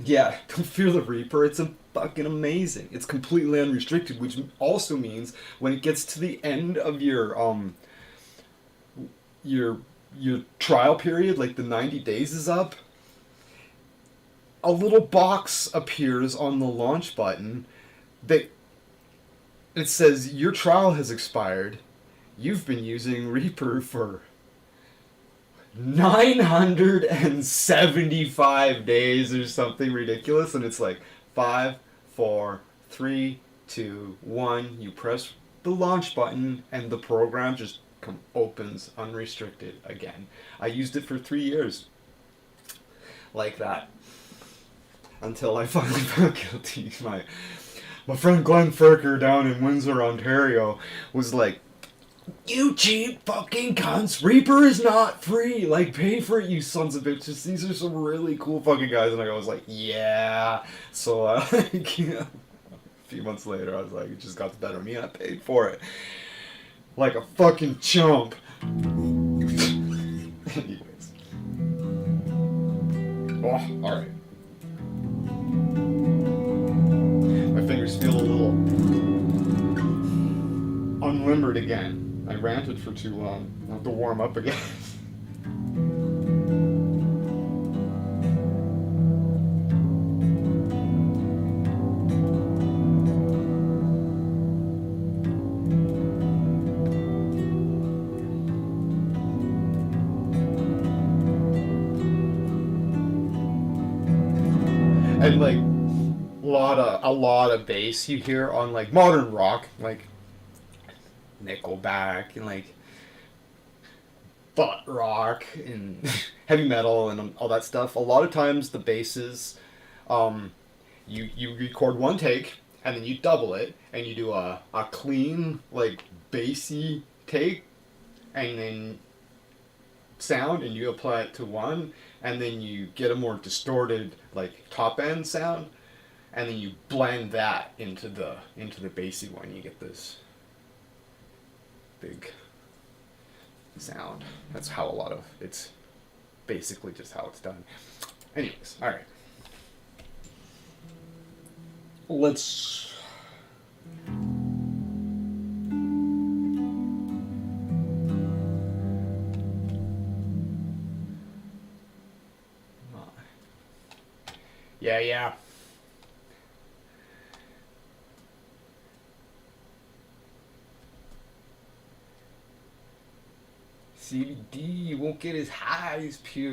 Yeah, don't fear the Reaper. It's fucking amazing. It's completely unrestricted, which also means when it gets to the end of your trial period, like the 90 days is up, a little box appears on the launch button that it says your trial has expired. You've been using Reaper for 975 days or something ridiculous, and it's like 5, 4, 3, 2, 1. You press the launch button and the program just opens unrestricted again. I used it for 3 years like that until I finally found guilty. My friend Glenn Ferker down in Windsor, Ontario was like, "You cheap fucking cunts, Reaper is not free, like pay for it, you sons of bitches. These are some really cool fucking guys." And I was like, yeah. So a few months later I was like, it just got the better of me and I paid for it like a fucking chump. Anyways. Oh, alright. My fingers feel a little unlimbered again. I ranted for too long. I have to warm up again. And like a lot of bass you hear on like modern rock, like Nickelback and like butt rock and heavy metal and all that stuff. A lot of times the basses, you record one take and then you double it and you do a clean like bassy take and then sound and you apply it to one and then you get a more distorted like top end sound and then you blend that into the bassy one. You get this big sound. That's how a lot of it's basically just how it's done. Anyways, all right. Let's yeah. CBD, you won't get as high as pure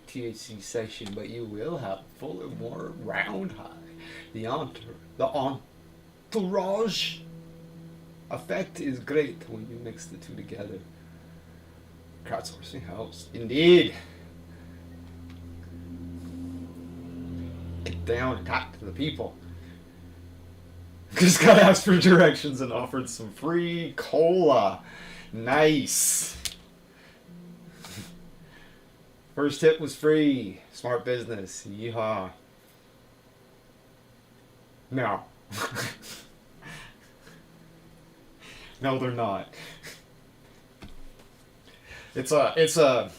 THC session, but you will have fuller, more round high. The entourage effect is great when you mix the two together. Crowdsourcing helps. Indeed. Get down and talk to the people. Just got asked for directions and offered some free cola. Nice. First tip was free. Smart business. Yeehaw. No. No, they're not. It's a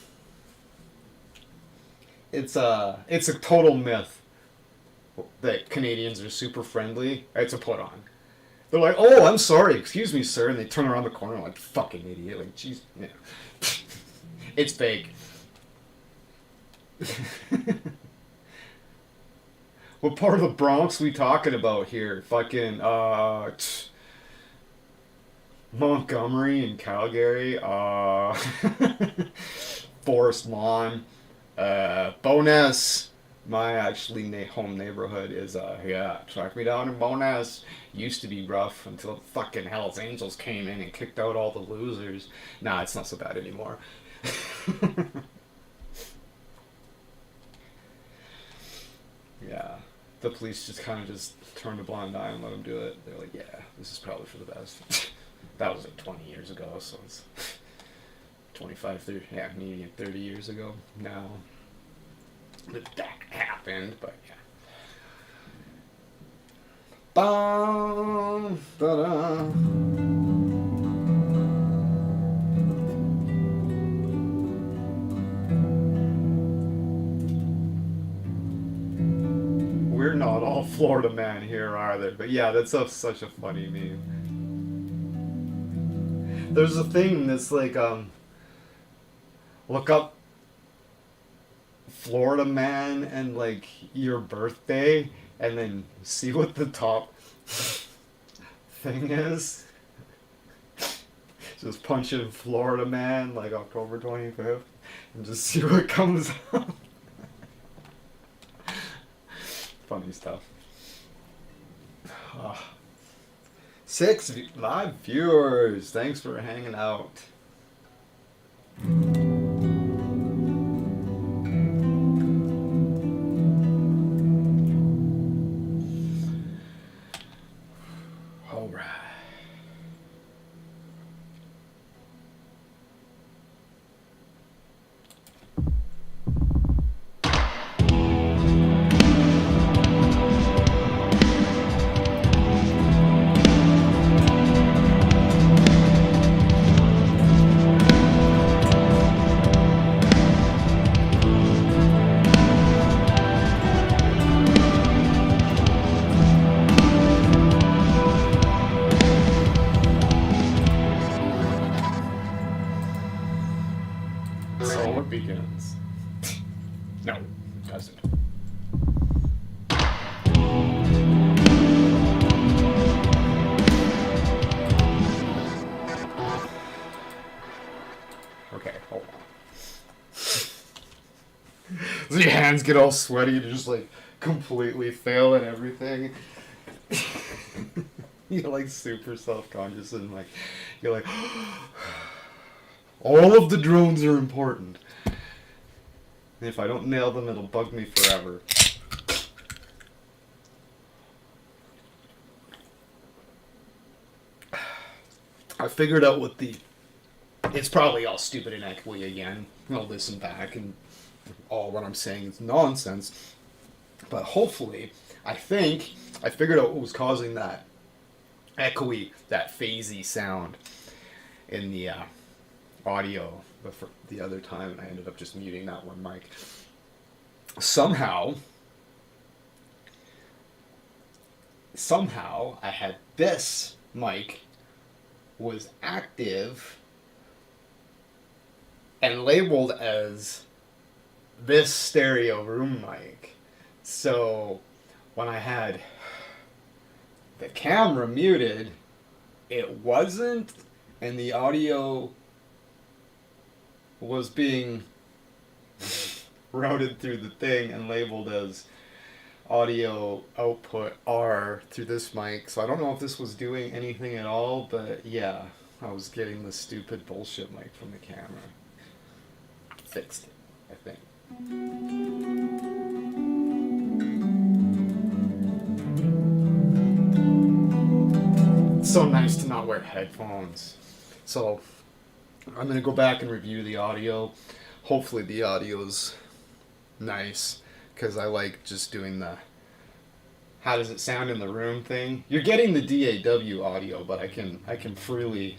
total myth that Canadians are super friendly. It's a put on. They're like, "Oh, I'm sorry, excuse me, sir," and they turn around the corner like, "Fucking idiot!" Like, jeez, yeah, it's fake. What part of the Bronx we talking about here? Fucking Montgomery and Calgary, Forest Lawn, Bowness. My actually home neighborhood is yeah, track me down in Bowness. Used to be rough until the fucking Hells Angels came in and kicked out all the losers. Nah, it's not so bad anymore. Yeah, the police just kind of just turned a blind eye and let them do it. They're like, yeah, this is probably for the best. That was like 20 years ago, so it's 25, 30, yeah, maybe 30 years ago now that happened, but yeah. Bum, da-da. We're not all Florida man here, are there? But yeah, that's such a funny meme. There's a thing that's like, look up Florida man and like your birthday, and then see what the top thing is. Just punch in Florida man like October 25th, and just see what comes up. Funny stuff. 6 live viewers. Thanks for hanging out. All right. So it begins. No, it doesn't. Okay, hold on. So your hands get all sweaty, you're just like completely fail at everything. You're like super self-conscious and like you're like all of the drones are important. And if I don't nail them, it'll bug me forever. I figured out what the... It's probably all stupid and echoey again. I'll listen back and all what I'm saying is nonsense. But hopefully, I think I figured out what was causing that echoey, that phasey sound in the audio the other time, and I ended up just muting that one mic. Somehow I had this mic was active and labeled as this stereo room mic. So when I had the camera muted, it wasn't, and the audio was being routed through the thing and labeled as audio output R through this mic. So I don't know if this was doing anything at all, but yeah, I was getting the stupid bullshit mic from the camera. Fixed it, I think. It's so nice to not wear headphones. So I'm going to go back and review the audio. Hopefully the audio's nice, because I like just doing the how does it sound in the room thing. You're getting the DAW audio, but I can freely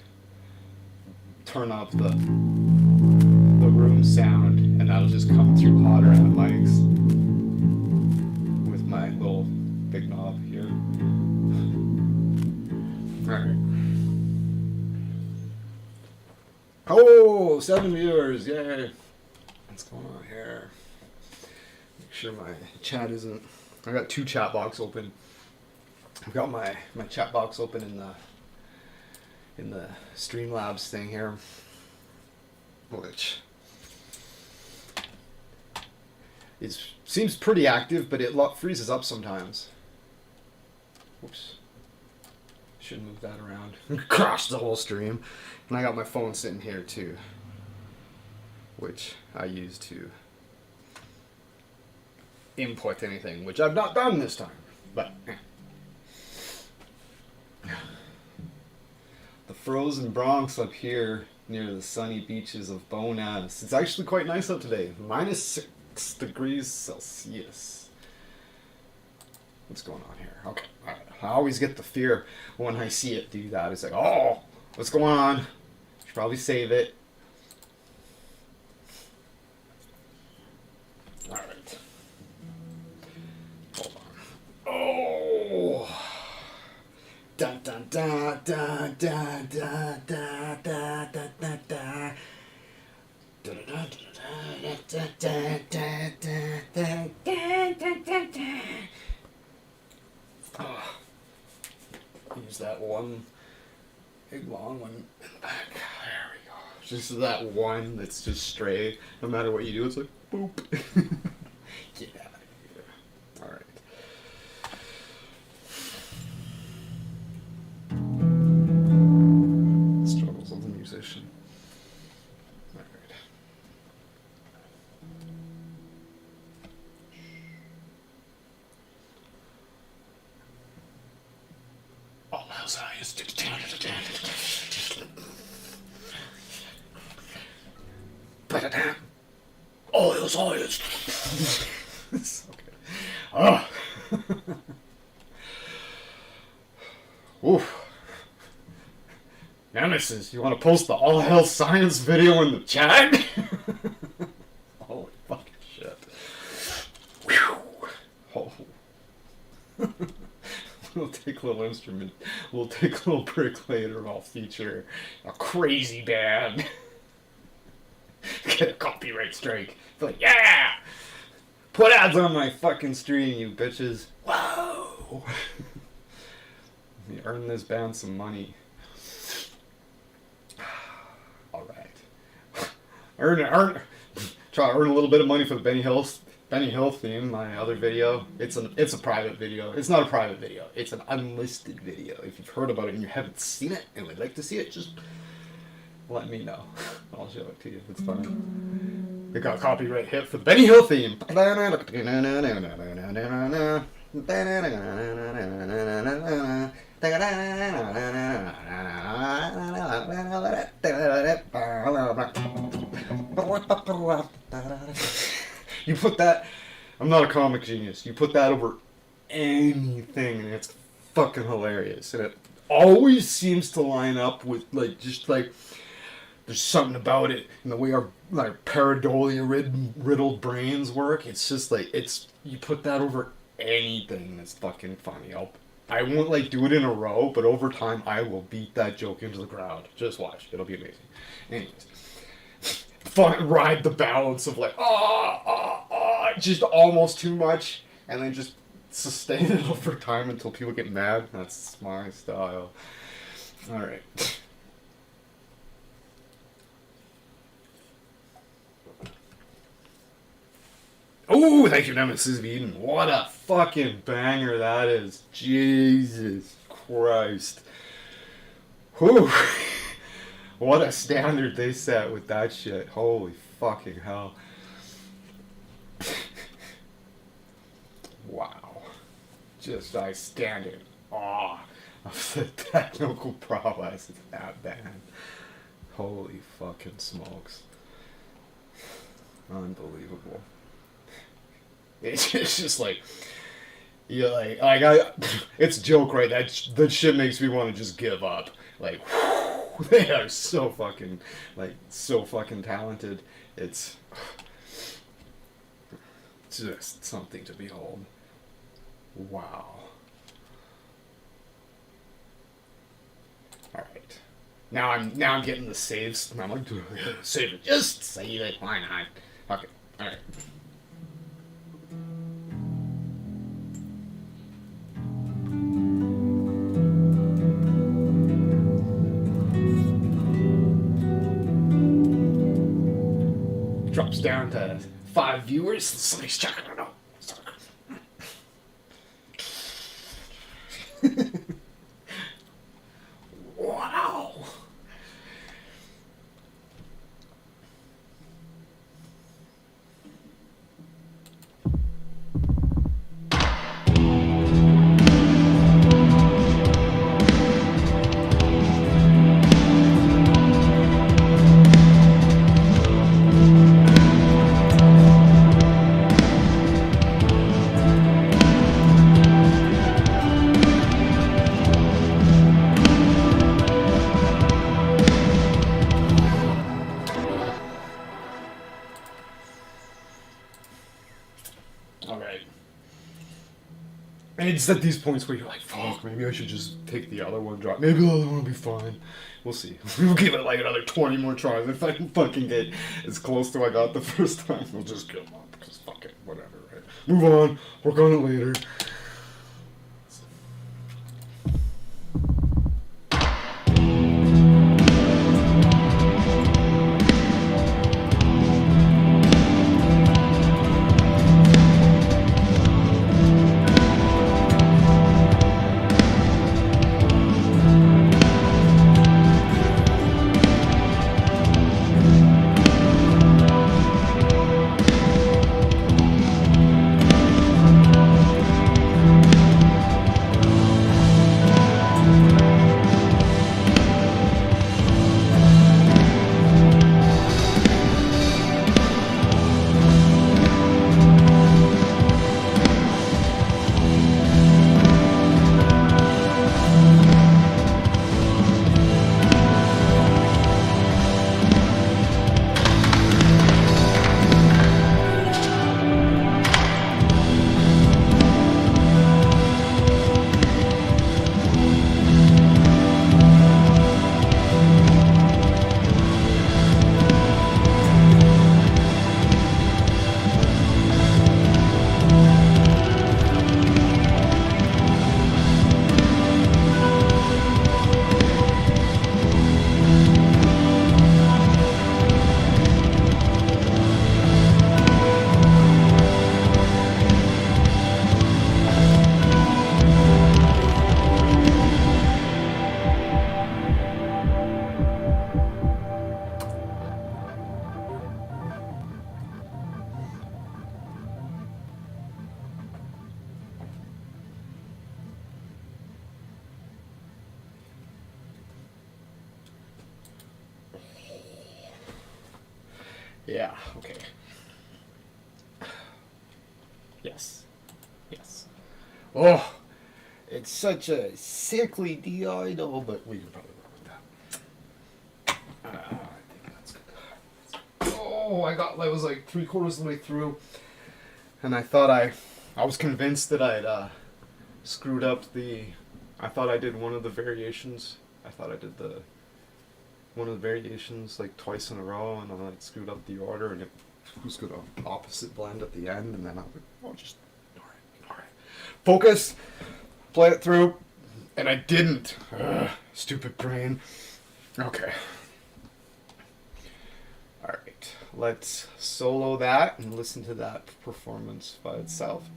turn up the room sound, and that'll just come through hotter end mics with my little big knob here. Alright. Oh, 7 viewers, yay. What's going on here? Make sure my chat isn't... I got 2 chat box open. I've got my chat box open in the Streamlabs thing here, which seems pretty active, but it freezes up sometimes. Oops. Should move that around. Crash the whole stream. And I got my phone sitting here too, which I use to input anything, which I've not done this time, but the frozen Bronx up here near the sunny beaches of Bowness. It's actually quite nice out today. -6 degrees Celsius. What's going on here? Okay. All right. I always get the fear when I see it do that. It's like, oh, what's going on? Should probably save it. All right. Hold on. Oh. Dun dun dun dun dun dun dun dun dun dun dun. Use that one big long one in the back. There we go. Just that one that's just straight. No matter what you do, it's like boop. Get out of here. Alright. Struggles of the musician. Alright. All else I is all else I is. Okay. Ah. Oof. Nemesis, you want to post the all health science video in the chat? Holy fucking shit. Whew. Oh. We'll take a little instrument. We'll take a little brick later. I'll feature a crazy band. Get a copyright strike. Be like, yeah! Put ads on my fucking stream, you bitches. Whoa! Let me earn this band some money. Alright. Try to earn a little bit of money for the Benny Hill theme, my other video. It's a private video. It's not a private video. It's an unlisted video. If you've heard about it and you haven't seen it and would like to see it, just let me know. I'll show it to you. It's fun. They got a copyright hit for the Benny Hill theme. You put that, I'm not a comic genius, you put that over anything and it's fucking hilarious. And it always seems to line up with there's something about it and the way our pareidolia riddled brains work. It's just you put that over anything that's fucking funny. I won't do it in a row, but over time I will beat that joke into the ground. Just watch, it'll be amazing. Anyways. Ride the balance of just almost too much, and then just sustain it over time until people get mad. That's my style. Alright. Oh, thank you, Nemesis of Eden. What a fucking banger that is. Jesus Christ. Whew. What a standard they set with that shit. Holy fucking hell. Wow. Just I stand in awe of the technical prowess of that band. Holy fucking smokes. Unbelievable. It's just it's a joke, right? That shit makes me want to just give up. They are so fucking talented. It's just something to behold. Wow. Now I'm getting the saves. I'm like, save it. Just save it. Why not? Okay. All right. Drops down to 5 viewers. Somebody's checking it out. Wow. Alright. And it's at these points where you're like, fuck, maybe I should just take the other one drop. Maybe the other one will be fine. We'll see. We'll give it like another 20 more tries. If I can fucking get as close to I got the first time, we'll just kill them up. Because fuck it, whatever, right? Move on. Work on it later. Yeah, okay. Yes. Yes. Oh, it's such a sickly DI, though, but we can probably work with that. I think that's good. Oh, I was like 3/4 of the way through, and I thought I was convinced that I'd screwed up I thought I did one of the variations. I thought I did one of the variations like twice in a row, and then I screwed up the order, and it was going to opposite blend at the end, and then I would, just all right, focus, play it through, and I didn't. Ugh, stupid brain. Okay. All right, let's solo that and listen to that performance by itself.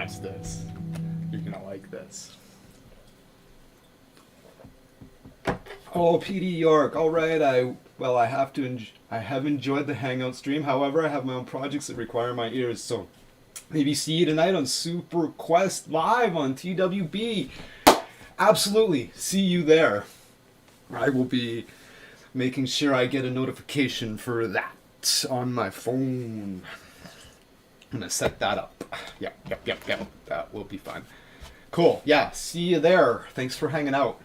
watch this. You're gonna like this. Oh, PD York. All right. I have enjoyed the Hangout stream. However, I have my own projects that require my ears. So maybe see you tonight on Super Quest Live on TWB. Absolutely. See you there. I will be making sure I get a notification for that on my phone. I'm gonna set that up. Yep. That will be fun. Cool. Yeah. See you there. Thanks for hanging out.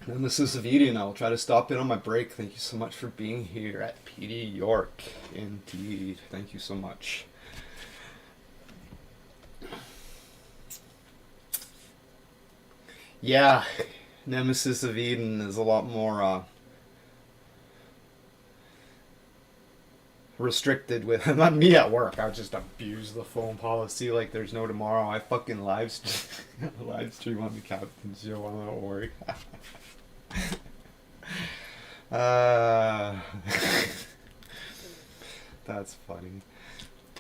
And this is Savidi, and I'll try to stop in on my break. Thank you so much for being here at PD York. Indeed. Thank you so much. Yeah, Nemesis of Eden is a lot more restricted with not me at work. I just abuse the phone policy like there's no tomorrow. I fucking live stream on the Captain Show. I'm not worried. That's funny.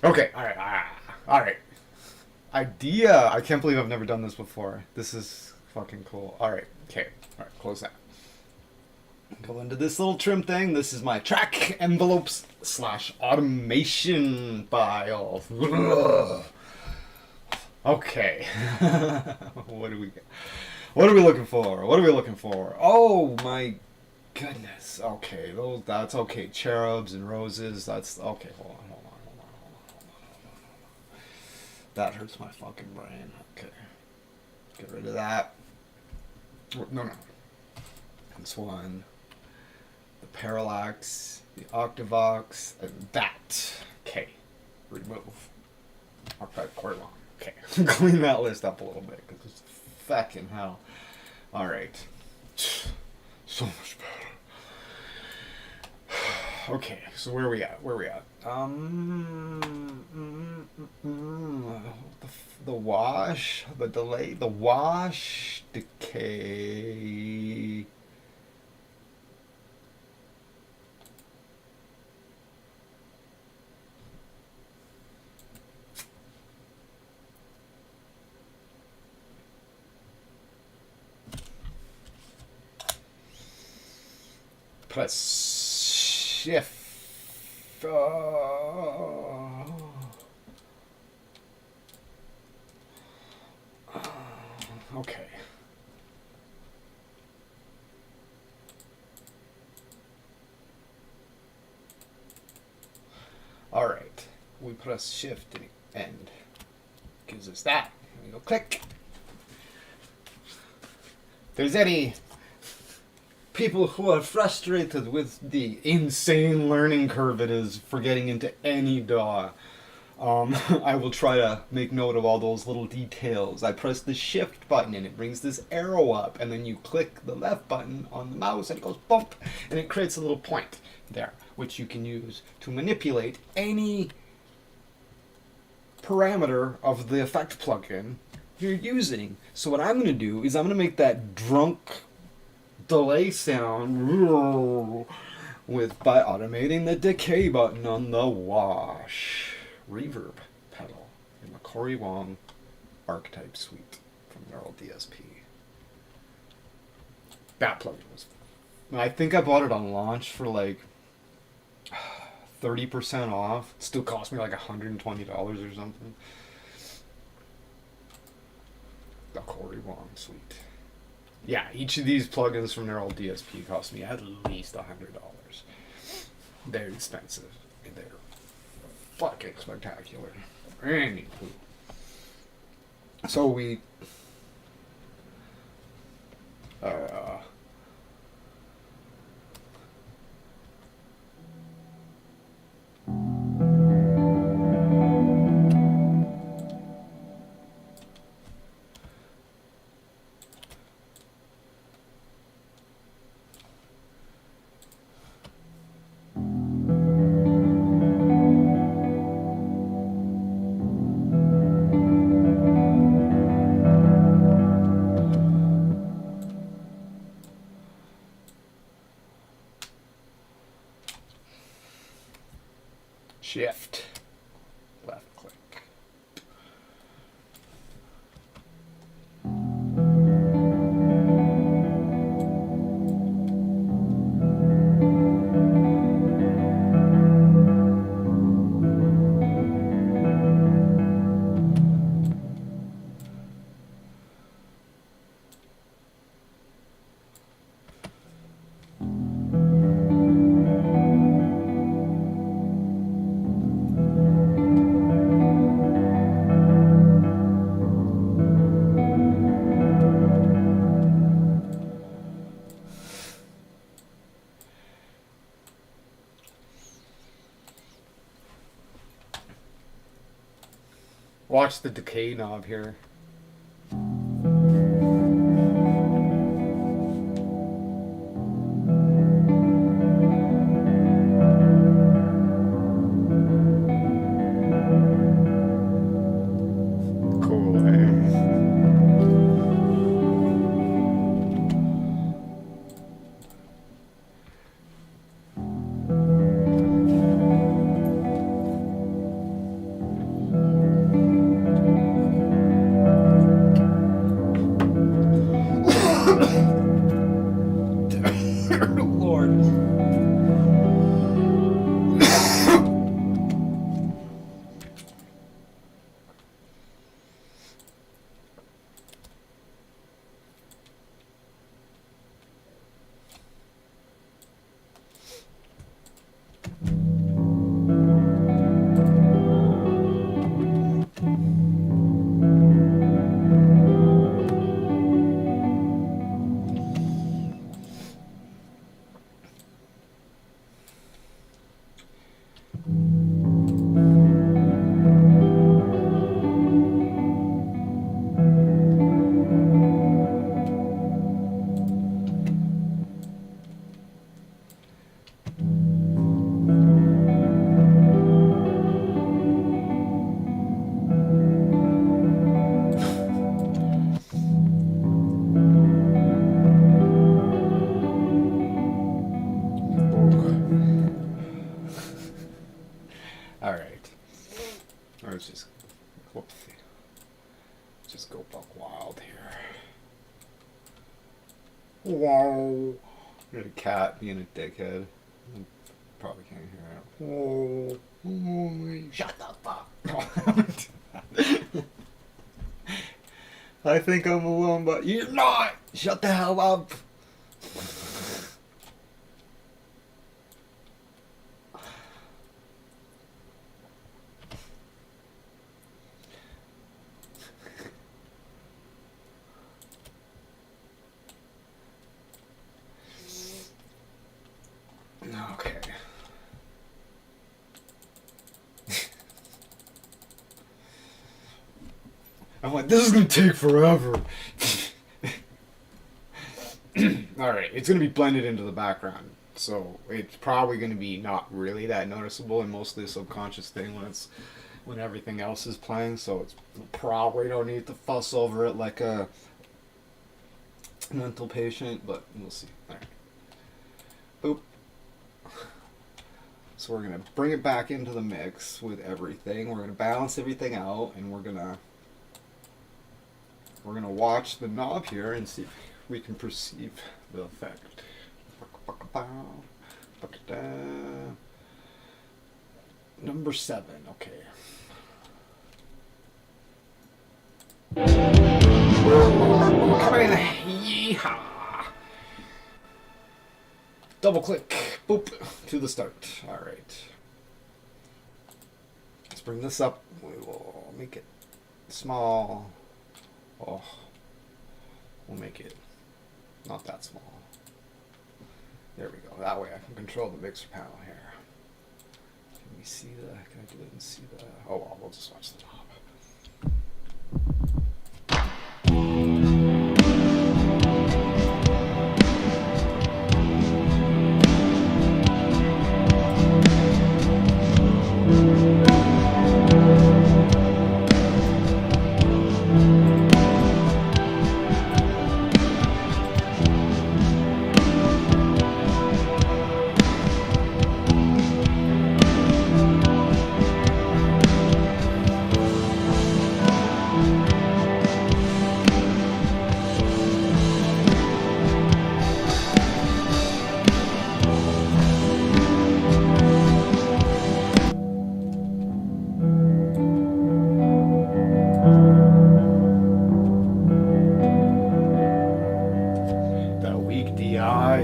Okay, all right. Idea. I can't believe I've never done this before. This is fucking cool. All right, close that. Go into this little trim thing. This is my track envelopes / automation file. Okay. What do we get? What are we looking for? Oh my goodness. Okay, that's okay. Cherubs and roses. That's okay. Hold on. That hurts my fucking brain. Okay. Get rid of that. No. This one. The parallax. The octavox. And that. Okay. Remove. Archive quite long. Okay. Clean that list up a little bit because it's fucking hell. Alright. So much better. Okay, so where are we at? The wash, the delay, the wash, decay. Press shift. Okay. All right. We press shift to the end. Gives us that. We go click. If there's any people who are frustrated with the insane learning curve it is for getting into any DAW, I will try to make note of all those little details. I press the shift button and it brings this arrow up, and then you click the left button on the mouse and it goes bump, and it creates a little point there, which you can use to manipulate any parameter of the effect plugin you're using. So what I'm going to do is I'm going to make that drunk delay sound by automating the decay button on the wash reverb pedal in the Corey Wong archetype suite from Neural DSP. That plugin was, I think I bought it on launch for like 30% off. It still cost me like $120 or something. The Corey Wong suite. Yeah, each of these plugins from Neural DSP cost me at least $100. They're expensive. And they're fucking spectacular. Anywho. So we... shift, left click. Watch the decay knob here. Cool, eh? Lord. All right. Let's just whoopsie. Just go buck wild here. Wow. Got a cat being a dickhead. Probably can't hear it. Oh, shut the fuck. I think I'm alone, but you're not. Shut the hell up. Okay. I'm like, this is gonna take forever. Alright, it's gonna be blended into the background. So it's probably gonna be not really that noticeable and mostly a subconscious thing when everything else is playing, so it's probably don't need to fuss over it like a mental patient, but we'll see. Alright. Boop. So we're gonna bring it back into the mix with everything. We're gonna balance everything out, and we're gonna watch the knob here and see if we can perceive the effect. Number 7, okay. Come in, yeehaw! Double click, boop, to the start. Alright. Let's bring this up. We will make it small. Oh. We'll make it not that small. There we go. That way I can control the mixer panel here. Can we see the, can I do it and see the, oh well, we'll just watch the knob.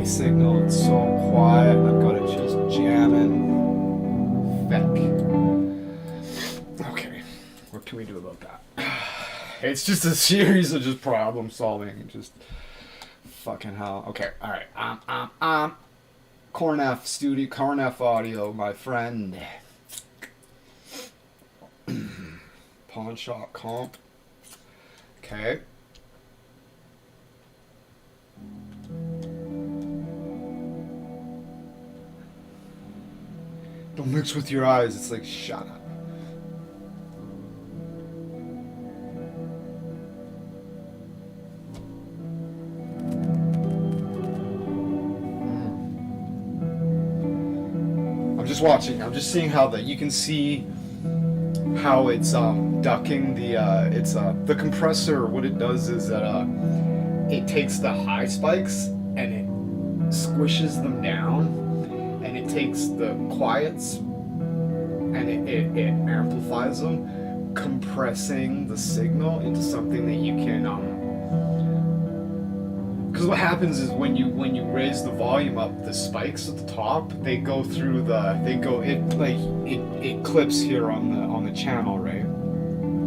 Signal, it's so quiet. I've got it just jamming. Feck. Okay, what can we do about that? It's just a series of just problem solving. Just fucking hell. Okay, alright. Cornef Studio, Cornef Audio, my friend. Pawn shot comp. Okay. Don't mix with your eyes. It's like, shut up. I'm just watching. I'm just seeing how you can see how it's ducking the compressor. What it does is that it takes the high spikes and it squishes them down, and it takes the quiets and it amplifies them, compressing the signal into something that you can because what happens is when you raise the volume up, the spikes at the top, they go through it clips here on the channel, right?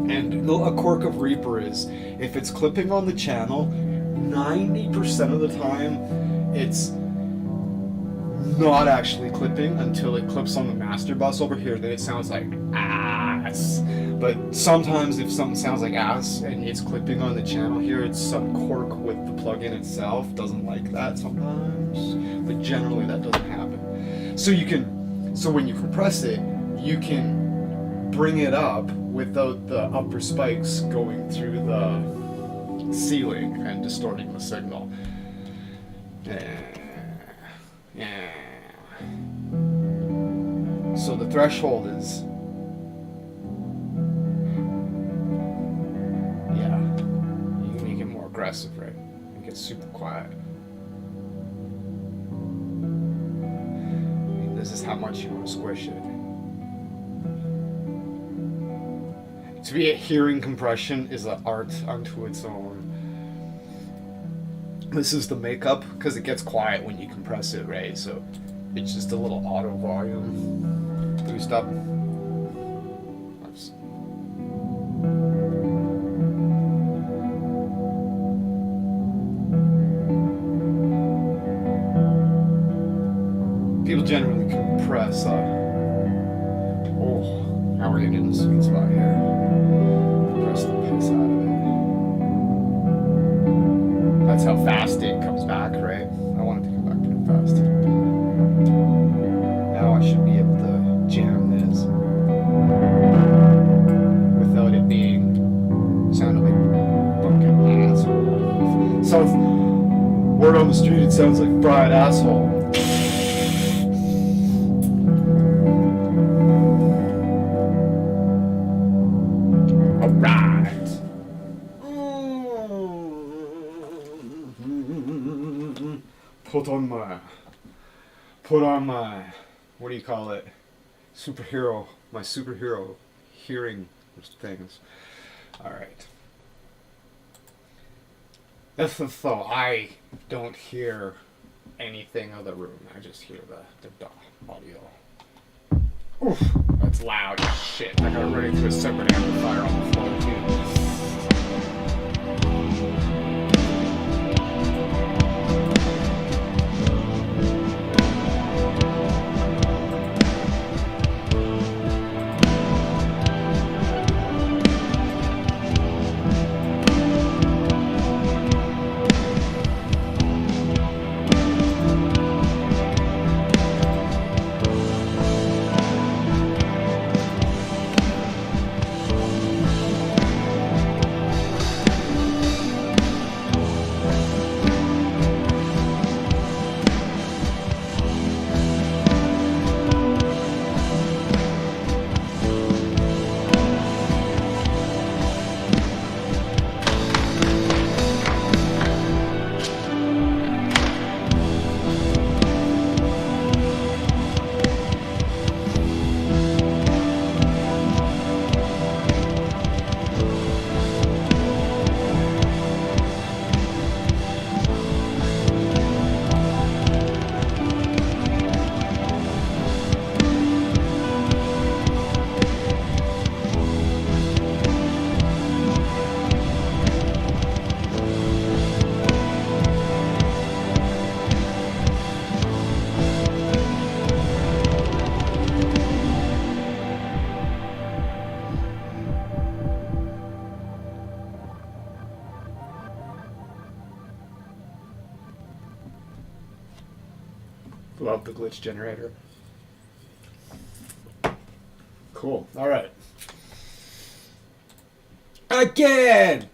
And a quirk of Reaper is if it's clipping on the channel, 90% of the time it's not actually clipping until it clips on the master bus over here. Then it sounds like ass. But sometimes if something sounds like ass and it's clipping on the channel here, it's some quirk with the plugin itself. Doesn't like that sometimes, but generally that doesn't happen. So when you compress it, you can bring it up without the upper spikes going through the ceiling and distorting the signal. Yeah. So the threshold is, yeah, you can make it more aggressive, right? It gets super quiet. I mean, this is how much you want to squish it. To be hearing compression is an art unto its own. This is the makeup, because it gets quiet when you compress it, right? So it's just a little auto volume boost up. Oops. People generally compress. Oh, now we're getting in the sweet spot here. Compress the piss out of it. That's how fast it comes back, right? I want it to come back pretty fast. Now I should be able to jam this without it being sounding like fucking asshole. Sounds, word on the street, it sounds like fried asshole. Alright. Put on my, what do you call it? My superhero hearing things. Alright. So I don't hear anything of the room. I just hear the audio. Oof, that's loud as shit. I gotta run it through a separate amplifier on the floor too. love the glitch generator. Cool. All right. Again!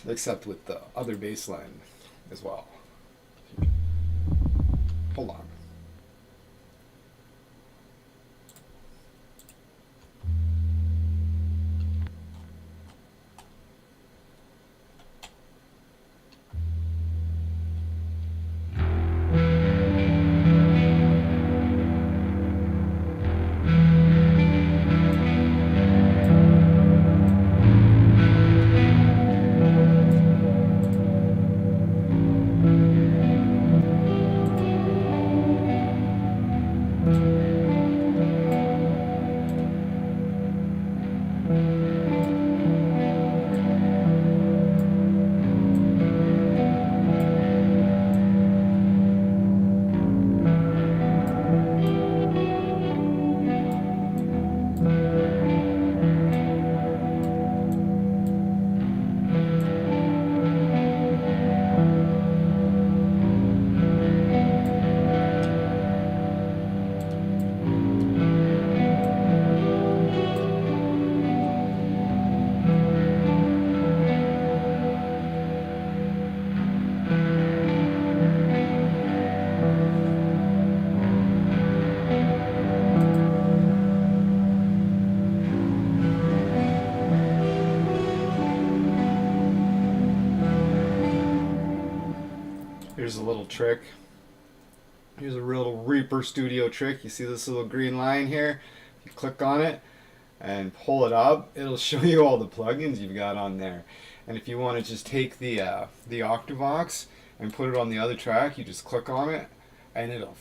Except with the other bass line as well. Hold on. Here's a little trick. Here's a real Reaper Studio trick. You see this little green line here? You click on it and pull it up. It'll show you all the plugins you've got on there. And if you want to just take the Octavox and put it on the other track, you just click on it and it'll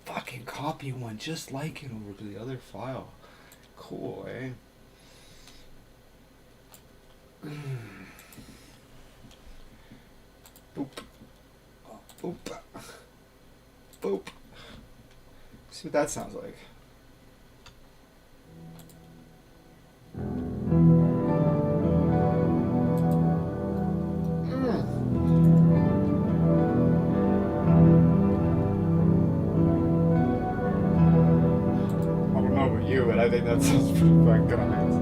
fucking copy one just like it over to the other file. Cool, eh? Boop. Boop. Boop. See what that sounds like. I don't know about you, but I think that sounds pretty fucking amazing.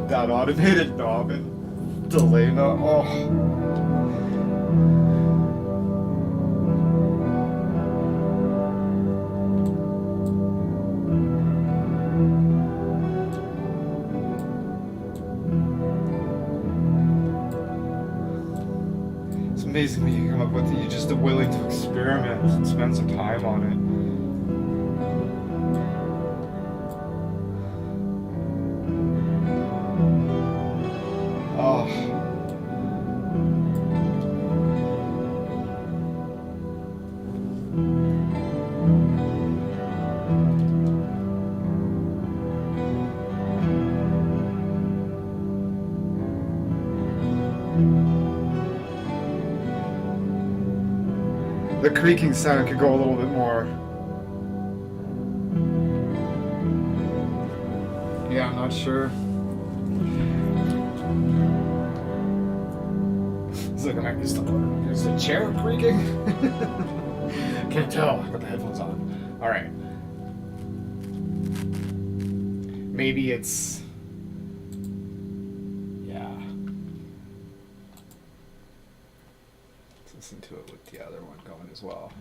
That automated knob and delay knob. Oh. It's amazing when you come up with it. You're just willing to experiment and spend some time on it. Oh. The creaking sound could go a little bit more. Yeah, I'm not sure. It's like, is the chair creaking? Can't tell. I got the headphones on. All right. Maybe it's. Yeah. Let's listen to it with the other one going as well.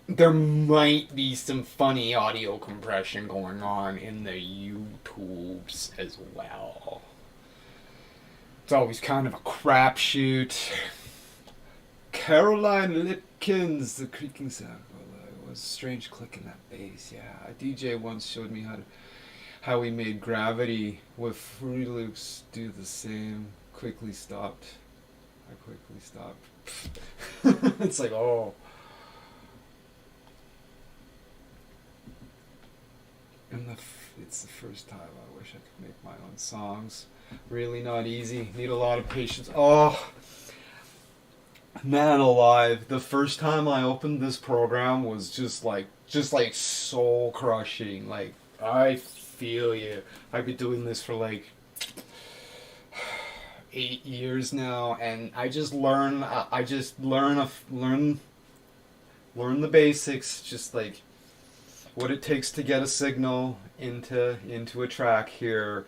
There might be some funny audio compression going on in the YouTubes as well. It's always kind of a crapshoot. Caroline Lipkins, the creaking sound. Well, it was a strange click in that bass. Yeah, a DJ once showed me how he made Gravity with Fruity Loops do the same. Quickly stopped. I quickly stopped. It's like, oh. And it's the first time I wish I could make my own songs. Really not easy. Need a lot of patience. Oh, Man alive, the first time I opened this program was just like soul crushing. Like, I feel you. I've been doing this for like 8 years now, and I just learn the basics, just like what it takes to get a signal into a track here.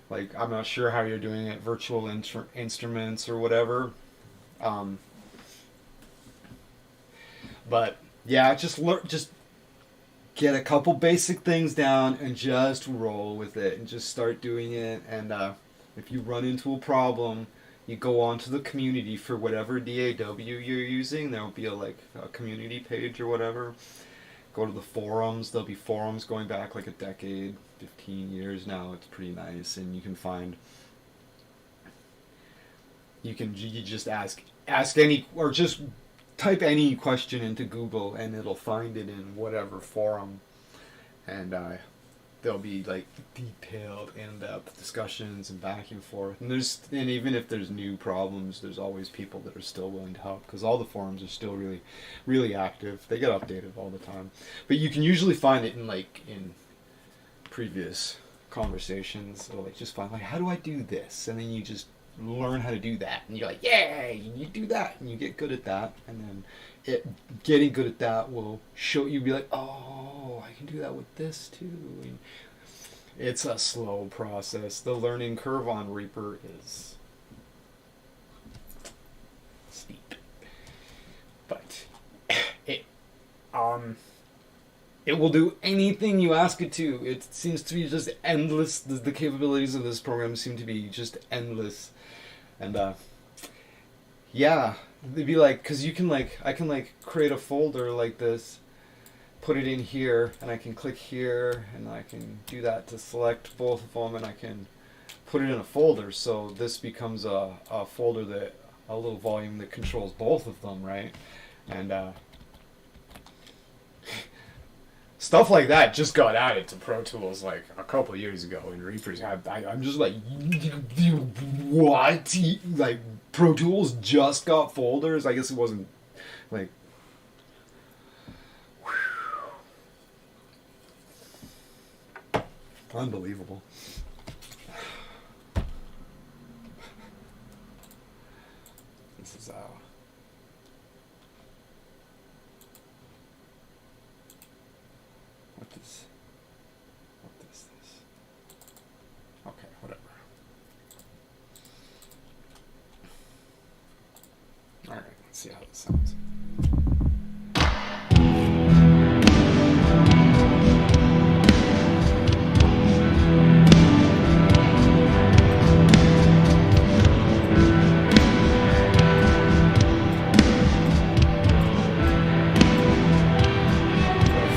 Like, I'm not sure how you're doing it, virtual instruments or whatever. Um, but yeah, just get a couple basic things down and just roll with it and just start doing it. And if you run into a problem, you go onto the community for whatever DAW you're using. There'll be like a community page or whatever. Go to the forums. There'll be forums going back like a decade, 15 years now. It's pretty nice, and you can find. You just ask any, or just type any question into Google and it'll find it in whatever forum, and there'll be like detailed in-depth discussions and back and forth, and even if there's new problems, there's always people that are still willing to help, because all the forums are still really active. They get updated all the time, but you can usually find it in previous conversations, or like just find like, how do I do this, and then you just learn how to do that, and you're like, yeah, you do that, and you get good at that, and then getting good at that will show you, be like, oh, I can do that with this too. And it's a slow process. The learning curve on Reaper is steep, but it it will do anything you ask it to. It seems to be just endless. The capabilities of this program seem to be just endless. And yeah, they'd be like, because I can create a folder like this, put it in here, and I can click here, and I can do that to select both of them, and I can put it in a folder. So this becomes a folder, a little volume that controls both of them, right? And stuff like that just got added to Pro Tools like a couple years ago, and Reaper's I'm just like, what? Like, Pro Tools just got folders? I guess it wasn't like. Unbelievable. This is what is this? Okay, whatever. All right, let's see how this sounds.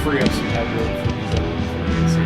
Free up some headroom for music.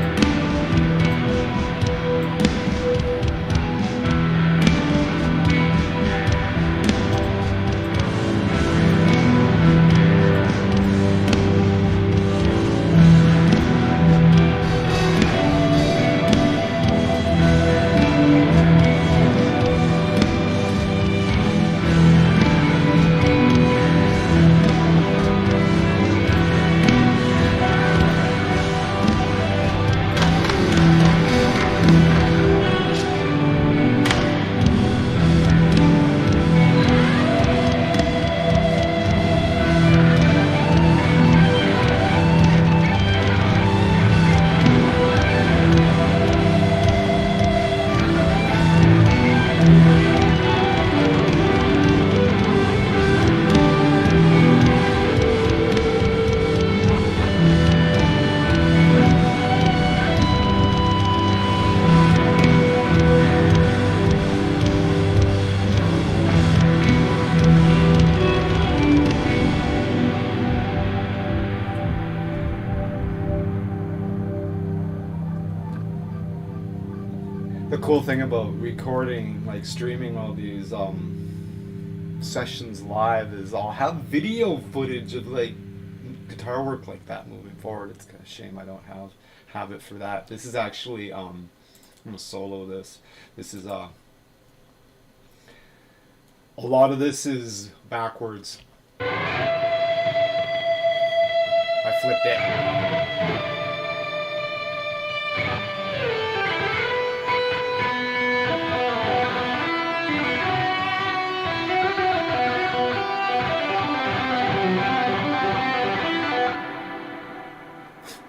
The cool thing about recording, like streaming all these sessions live, is I'll have video footage of like guitar work like that moving forward. It's kind of a shame I don't have it for that. This is actually I'm gonna solo this. This is A lot of this is backwards. I flipped it.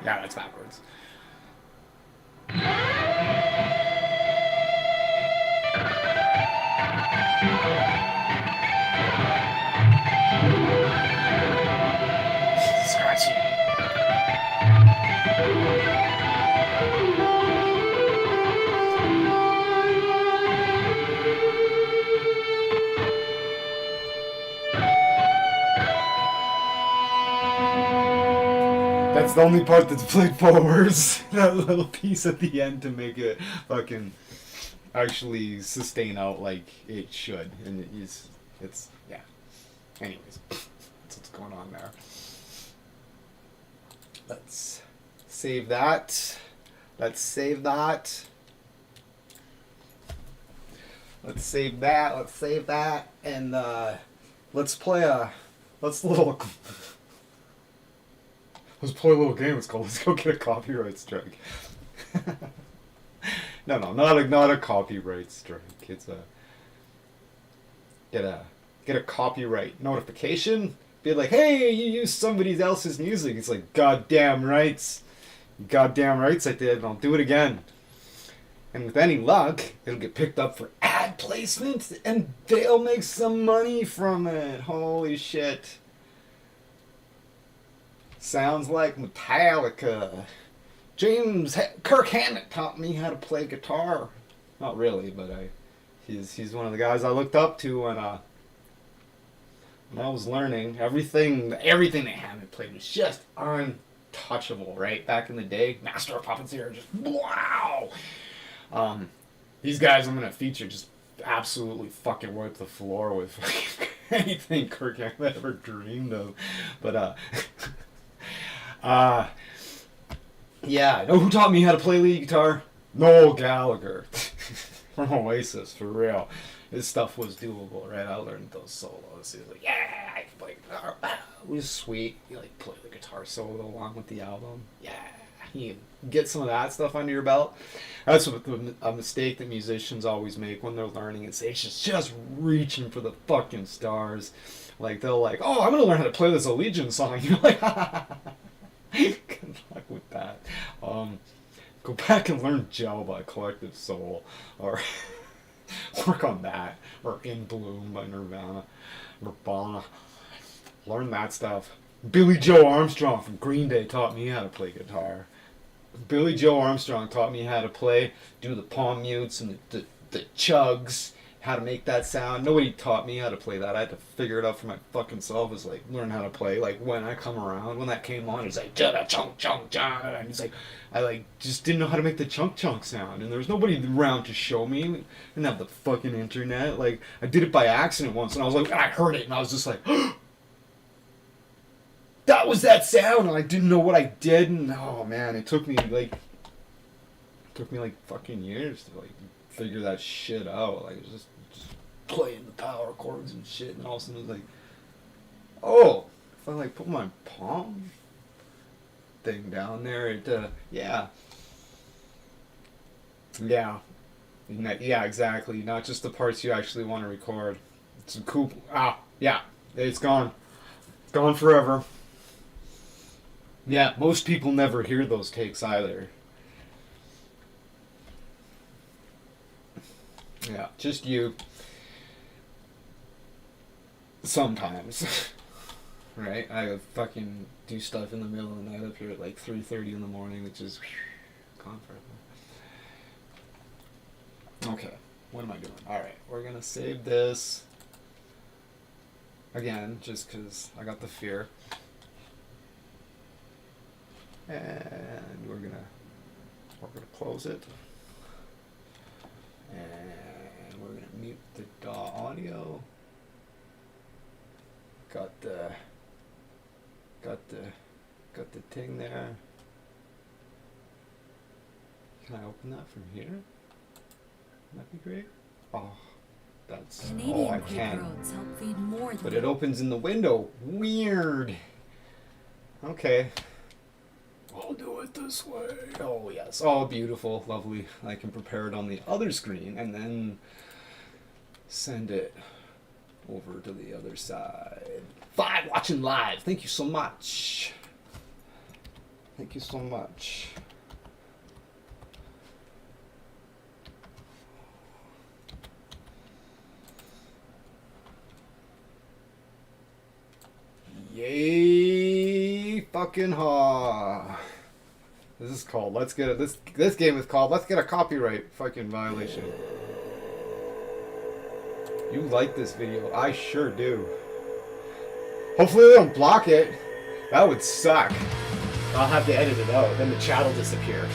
Yeah, that's backwards. Scratchy. That's the only part that's played forwards. That little piece at the end to make it fucking actually sustain out like it should. And it's yeah. Anyways, that's what's going on there. Let's save that. Let's save that. Let's save that. Let's save that. And let's play a let's play a little game. It's called Let's Go Get a Copyright Strike. No, not a copyright strike. It's a get a copyright notification. Be like, hey, you used somebody else's music. It's like, goddamn rights. Goddamn rights I did, and I'll do it again. And with any luck, it'll get picked up for ad placement, and they'll make some money from it. Holy shit. Sounds like Metallica. Kirk Hammett taught me how to play guitar. Not really, but he's one of the guys I looked up to when I was learning. Everything that Hammett played was just untouchable, right? Back in the day, Master of Puppets here, just wow. These guys I'm gonna feature just absolutely fucking wipe the floor with anything Kirk Hammett ever dreamed of. But yeah, know who taught me how to play lead guitar? Noel Gallagher from Oasis, for real. His stuff was doable, right? I learned those solos. He was like, yeah, I can play guitar. It was sweet. You like play the guitar solo along with the album. Yeah, you get some of that stuff under your belt. That's a mistake that musicians always make when they're learning. It's just reaching for the fucking stars. Like they'll like, oh, I'm gonna learn how to play this Allegiant song. You're like, good luck with that. Go back and learn Gel by Collective Soul, or work on that, or In Bloom by Nirvana. Learn that stuff. Billy Joe Armstrong from Green Day taught me how to play guitar. Billy Joe Armstrong taught me how to do the palm mutes and the chugs, how to make that sound. Nobody taught me how to play that. I had to figure it out for my fucking self. Is like learn how to play. Like when I come around, when that came on, it's like chunk chunk chunk, and it's like I like just didn't know how to make the chunk chunk sound, and there was nobody around to show me. I didn't have the fucking internet. Like I did it by accident once, and I was like, and I heard it, and I was just like, that was that sound, and I didn't know what I did, and oh man, it took me like fucking years to like figure that shit out. Like it was just playing the power chords and shit, and all of a sudden it was like, oh, if I like put my palm thing down there, it yeah, exactly. Not just the parts you actually want to record. It's cool. Yeah, it's gone forever. Yeah, most people never hear those takes either. Yeah, just you. Sometimes. Right? I fucking do stuff in the middle of the night up here at like 3:30 in the morning, which is gone forever. Okay, what am I doing? Alright, we're gonna save this. Again, just because I got the fear. And we're gonna close it. And we're gonna mute the DAW audio. Got the thing there. Can I open that from here? That'd be great. Oh, That's all Canadian I creek can. roads help feed more But than it opens in the window. Weird. Okay. I'll do it this way. Oh, yes. Oh, beautiful. Lovely. I can prepare it on the other screen and then send it over to the other side. 5 watching live. Thank you so much. Thank you so much. Yay fucking ha. This is called this game is called Let's Get a Copyright fucking violation. You like this video? I sure do. Hopefully they don't block it. That would suck. I'll have to edit it out, then the chat will disappear.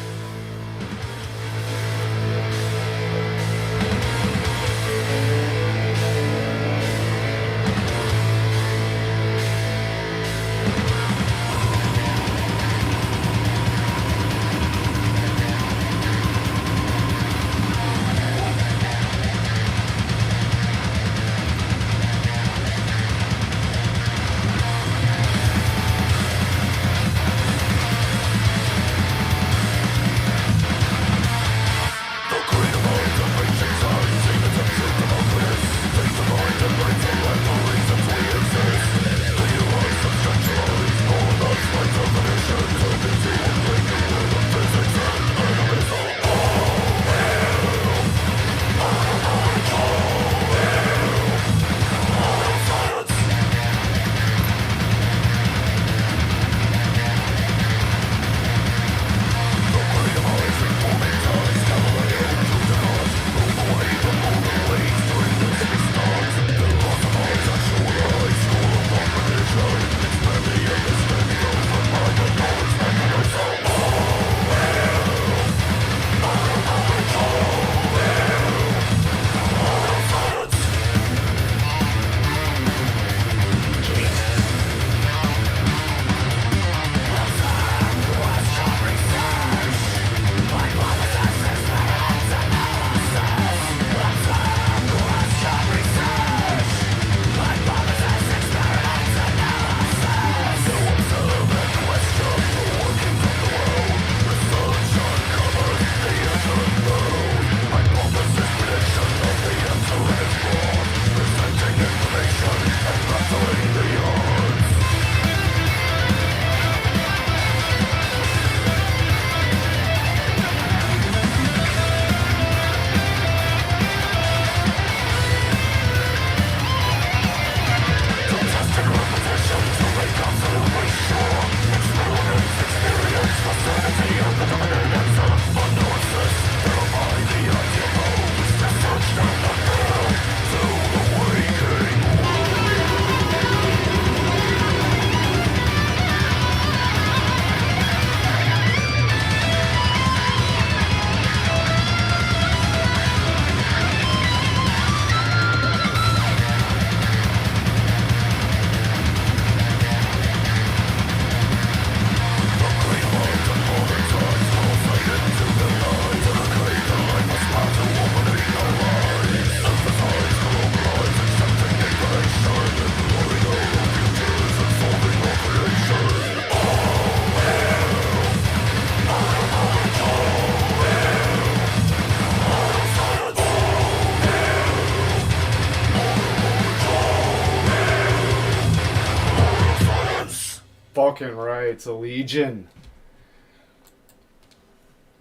Fucking right, it's a Legion.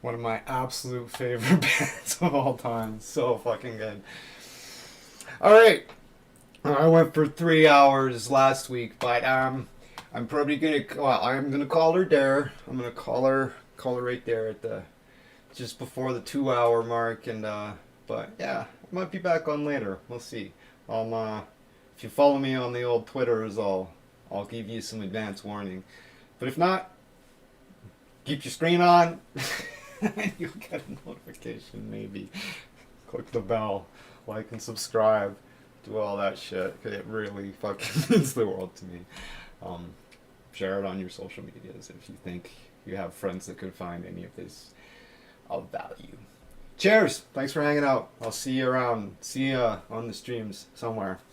One of my absolute favorite bands of all time. So fucking good. Alright. I went for 3 hours last week, but I'm probably I'm gonna call her there. I'm gonna call her right there at the just before the 2 hour mark, and but yeah, I might be back on later. We'll see. If you follow me on the old Twitters, I'll give you some advance warning. But if not, keep your screen on. You'll get a notification, maybe. Click the bell, like and subscribe, do all that shit, because it really fucking means the world to me. Share it on your social medias if you think you have friends that could find any of this of value. Cheers. Thanks for hanging out. I'll see you around. See you on the streams somewhere.